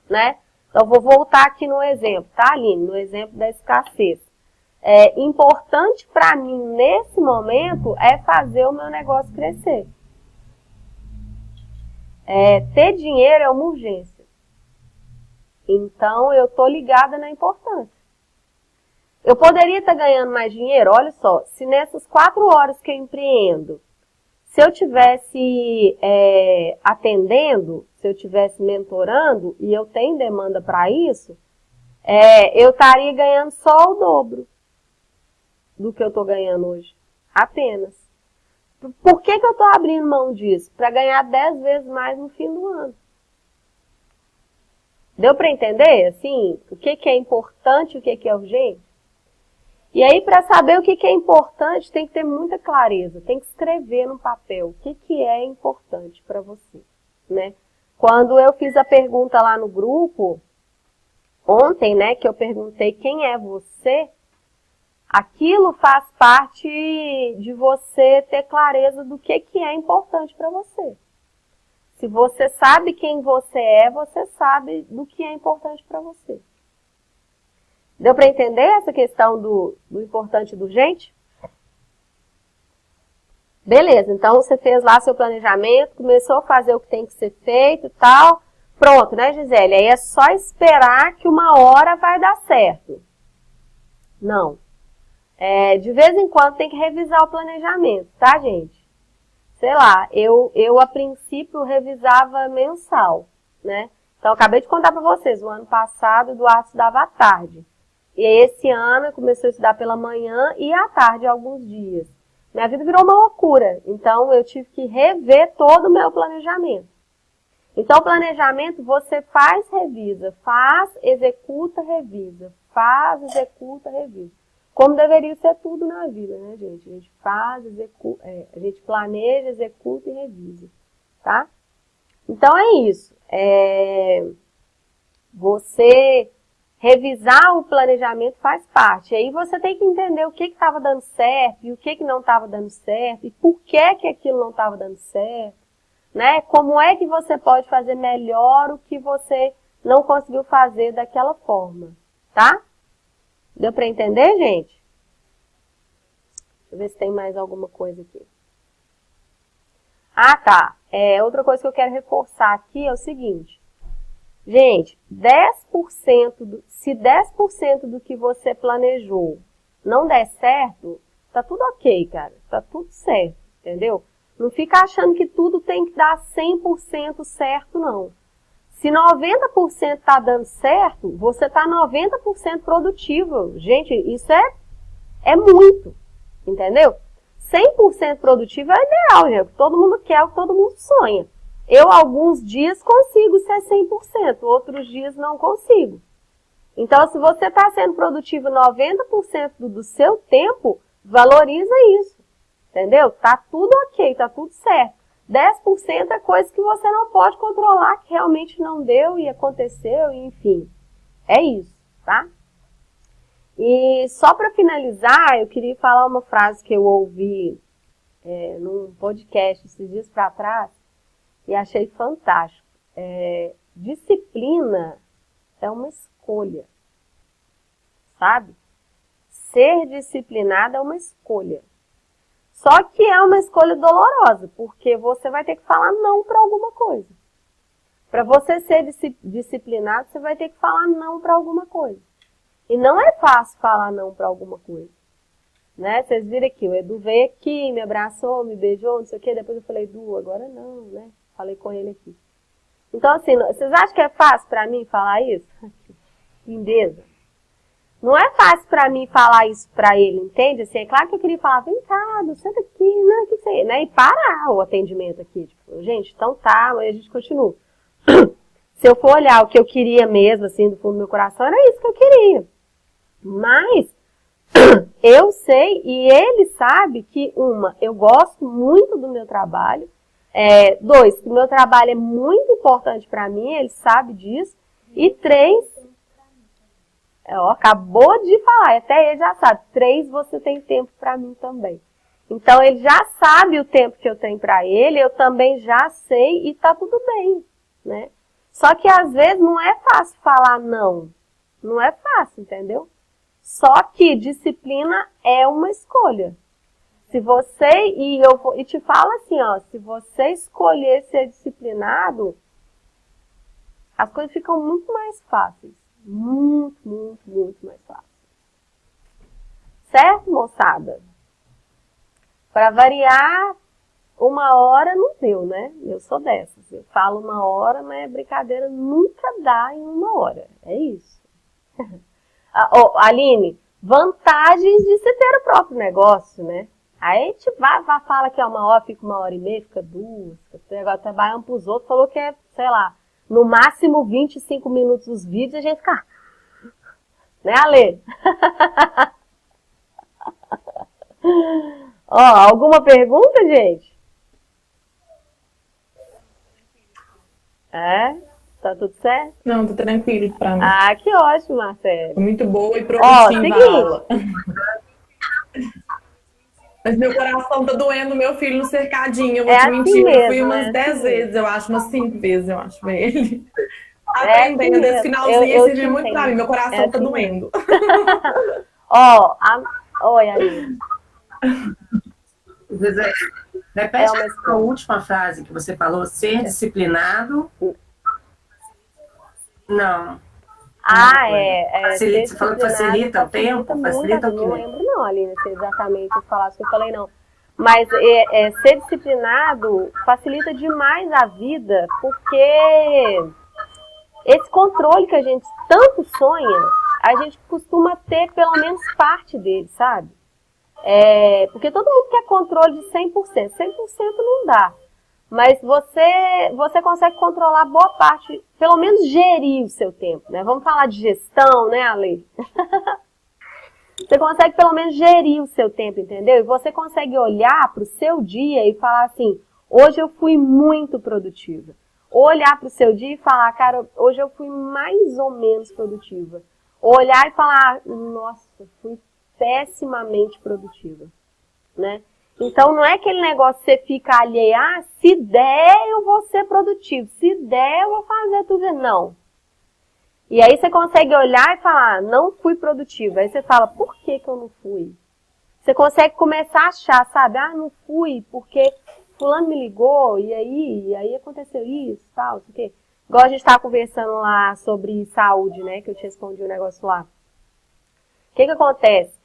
né? Então, vou voltar aqui no exemplo, tá, Aline? No exemplo da escassez. Importante para mim, nesse momento, é fazer o meu negócio crescer. Ter dinheiro é uma urgência. Então, eu tô ligada na importância. Eu poderia estar ganhando mais dinheiro? Olha só, se nessas 4 horas que eu empreendo, se eu tivesse atendendo, se eu tivesse mentorando, e eu tenho demanda para isso, eu estaria ganhando só o dobro do que eu estou ganhando hoje. Apenas. Por que eu estou abrindo mão disso? Para ganhar 10 vezes mais no fim do ano. Deu para entender, assim, o que é importante e o que é urgente? E aí, para saber o que é importante, tem que ter muita clareza. Tem que escrever no papel o que é importante para você, né? Quando eu fiz a pergunta lá no grupo, ontem, né, que eu perguntei quem é você, aquilo faz parte de você ter clareza do que é importante para você. Se você sabe quem você sabe do que é importante para você. Deu para entender essa questão do importante e do urgente? Beleza, então você fez lá seu planejamento, começou a fazer o que tem que ser feito e tal. Pronto, né, Gisele? Aí é só esperar que uma hora vai dar certo. Não. De vez em quando tem que revisar o planejamento, tá, gente? Sei lá, eu a princípio revisava mensal, né? Então, eu acabei de contar para vocês, o ano passado o Eduardo estudava à tarde. E esse ano eu comecei a estudar pela manhã e à tarde alguns dias. Minha vida virou uma loucura, então eu tive que rever todo o meu planejamento. Então, o planejamento você faz, revisa, faz, executa, revisa, faz, executa, revisa. Como deveria ser tudo na vida, né, gente? A gente faz, executa, a gente planeja, executa e revisa, tá? Então, é isso. Você revisar o planejamento faz parte. Aí você tem que entender o que estava dando certo e o que não estava dando certo e por que aquilo não estava dando certo, né? Como é que você pode fazer melhor o que você não conseguiu fazer daquela forma, tá? Deu para entender, gente? Deixa eu ver se tem mais alguma coisa aqui. Ah, tá. Outra coisa que eu quero reforçar aqui é o seguinte. Gente, se 10% do que você planejou não der certo, tá tudo ok, cara. Tá tudo certo, entendeu? Não fica achando que tudo tem que dar 100% certo, não. Se 90% tá dando certo, você tá 90% produtivo. Gente, isso é muito, entendeu? 100% produtivo é ideal, gente. O que todo mundo quer, o que todo mundo sonha. Eu, alguns dias, consigo ser 100%, outros dias não consigo. Então, se você está sendo produtivo 90% do seu tempo, valoriza isso, entendeu? Tá tudo ok, tá tudo certo. 10% é coisa que você não pode controlar, que realmente não deu e aconteceu, enfim. É isso, tá? E só para finalizar, eu queria falar uma frase que eu ouvi num podcast esses dias para trás, e achei fantástico. Disciplina é uma escolha, sabe? Ser disciplinado é uma escolha. Só que é uma escolha dolorosa, porque você vai ter que falar não para alguma coisa. Para você ser disciplinado, você vai ter que falar não para alguma coisa. E não é fácil falar não para alguma coisa. Né? Vocês viram aqui, o Edu veio aqui, me abraçou, me beijou, não sei o quê. Depois eu falei, Edu, agora não, né? Falei com ele aqui. Então, assim, vocês acham que é fácil para mim falar isso? Lindeza. Não é fácil para mim falar isso para ele, entende? Assim, é claro que eu queria falar, vem cá, senta aqui, né? O que você... né? E parar o atendimento aqui. Tipo, gente, então tá, aí a gente continua. Se eu for olhar o que eu queria mesmo, assim, do fundo do meu coração, era isso que eu queria. Mas, Eu sei e ele sabe que, eu gosto muito do meu trabalho. 2, que o meu trabalho é muito importante para mim, ele sabe disso. E 3, acabou de falar, até ele já sabe. 3, você tem tempo para mim também. Então, ele já sabe o tempo que eu tenho para ele, eu também já sei e tá tudo bem, né? Só que, às vezes, não é fácil falar não. Não é fácil, entendeu? Só que disciplina é uma escolha. Se você, e te falo assim, se você escolher ser disciplinado, as coisas ficam muito mais fáceis. Muito, muito, muito mais fáceis. Certo, moçada? Para variar, 1 hora não deu, né? Eu sou dessas. Eu falo 1 hora, mas a brincadeira nunca dá em 1 hora. É isso. Aline, vantagens de se ter o próprio negócio, né? Aí a gente fala que é 1 hora, fica 1h30, fica 2, agora trabalhando pros outros, falou que é, sei lá, no máximo 25 minutos os vídeos, a gente fica... Né, Ale? Alguma pergunta, gente? Tá tudo certo? Não, tá tranquilo pra mim. Que ótimo, Marcelo. Muito boa e produtiva a aula. Mas meu coração tá doendo, meu filho no cercadinho. Eu vou te mentir, eu fui umas 10 vezes, eu acho, umas 5 vezes, eu acho, pra ele. Aprendendo, esse finalzinho serviu muito pra mim, meu coração tá doendo. Oi, Aline. Repete a última frase que você falou, ser disciplinado. Não. Você falou que facilita o tempo? Facilita o quê? Não lembro não, Aline, se exatamente as palavras que eu falei, não. Mas ser disciplinado facilita demais a vida, porque esse controle que a gente tanto sonha, a gente costuma ter pelo menos parte dele, sabe? Porque todo mundo quer controle de 100%. 100% não dá. Mas você consegue controlar boa parte, pelo menos gerir o seu tempo, né? Vamos falar de gestão, né, Ale? Você consegue pelo menos gerir o seu tempo, entendeu? E você consegue olhar para o seu dia e falar assim, hoje eu fui muito produtiva. Ou olhar para o seu dia e falar, cara, hoje eu fui mais ou menos produtiva. Ou olhar e falar, nossa, fui pessimamente produtiva, né? Então, não é aquele negócio que você fica ali, se der eu vou ser produtivo, se der eu vou fazer tudo. Não. E aí você consegue olhar e falar, não fui produtiva. Aí você fala, por que eu não fui? Você consegue começar a achar, sabe? Não fui porque fulano me ligou e aí aconteceu isso, tal, não sei o quê. Igual a gente estava conversando lá sobre saúde, né? Que eu te respondi um negócio lá. O que acontece?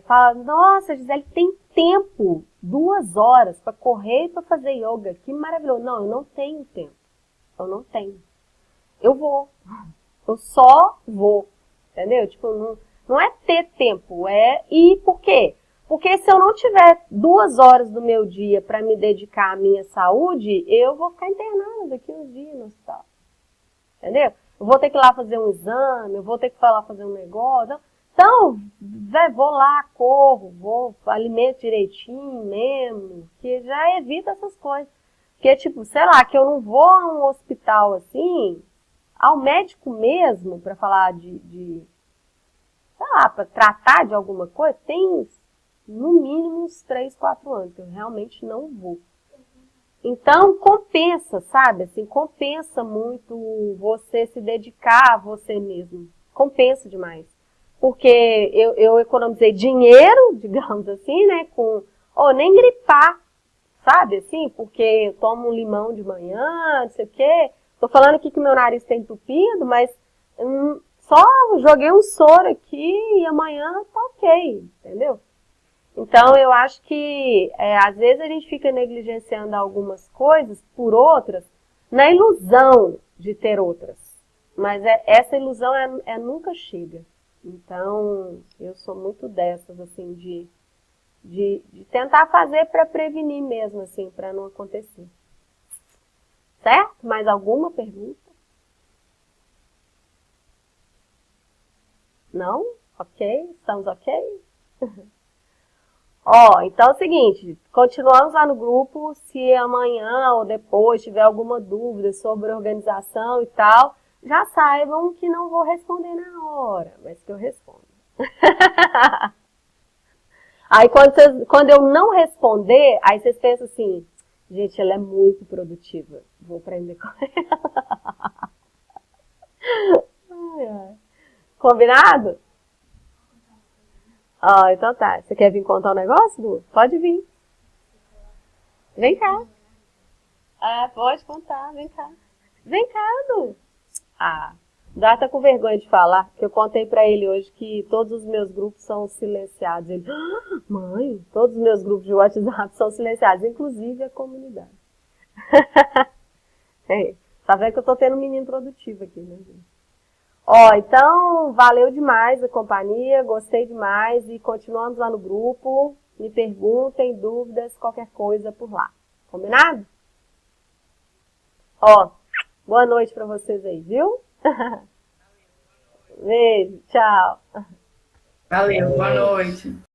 Fala, nossa, Gisele, tem tempo, 2 horas para correr e para fazer yoga, que maravilhoso. Não, eu não tenho tempo. Eu não tenho. Eu vou. Eu só vou. Entendeu? Tipo, não é ter tempo, e por quê? Porque se eu não tiver 2 horas do meu dia para me dedicar à minha saúde, eu vou ficar internada daqui uns dias no hospital. Entendeu? Eu vou ter que ir lá fazer um exame, eu vou ter que ir lá fazer um negócio. Então, vou lá, corro, alimento direitinho mesmo, que já evita essas coisas. Porque, tipo, sei lá, que eu não vou a um hospital assim, ao médico mesmo, para falar sei lá, para tratar de alguma coisa, tem no mínimo uns 3, 4 anos, que eu realmente não vou. Então, compensa, sabe? Assim, compensa muito você se dedicar a você mesmo. Compensa demais. Porque eu economizei dinheiro, digamos assim, né, nem gripar, sabe, assim, porque eu tomo um limão de manhã, não sei o quê. Tô falando aqui que meu nariz tá entupido, mas só joguei um soro aqui e amanhã tá ok, entendeu? Então, eu acho que, às vezes a gente fica negligenciando algumas coisas por outras, na ilusão de ter outras. Mas essa ilusão nunca chega. Então, eu sou muito dessas, assim, de tentar fazer para prevenir mesmo, assim, para não acontecer. Certo? Mais alguma pergunta? Não? Ok? Estamos ok? Ó, então é o seguinte, continuamos lá no grupo, se amanhã ou depois tiver alguma dúvida sobre organização e tal, já saibam que não vou responder na hora, mas que eu respondo. Aí quando eu não responder, aí vocês pensam assim, gente, ela é muito produtiva, vou aprender com ela. Ai, ai. Combinado? Ó, então tá. Você quer vir contar um negócio, Du? Pode vir. Vem cá. Ah, pode contar, vem cá. Vem cá, Du. Ah, Dá tá com vergonha de falar, que eu contei pra ele hoje que todos os meus grupos são silenciados. Ele, mãe, todos os meus grupos de WhatsApp são silenciados, inclusive a comunidade. Tá vendo que eu tô tendo um menino produtivo aqui, né, gente? Ó, então, valeu demais a companhia, gostei demais e continuamos lá no grupo. Me perguntem, dúvidas, qualquer coisa por lá. Combinado? Ó, boa noite pra vocês aí, viu? Beijo, tchau. Valeu, boa noite.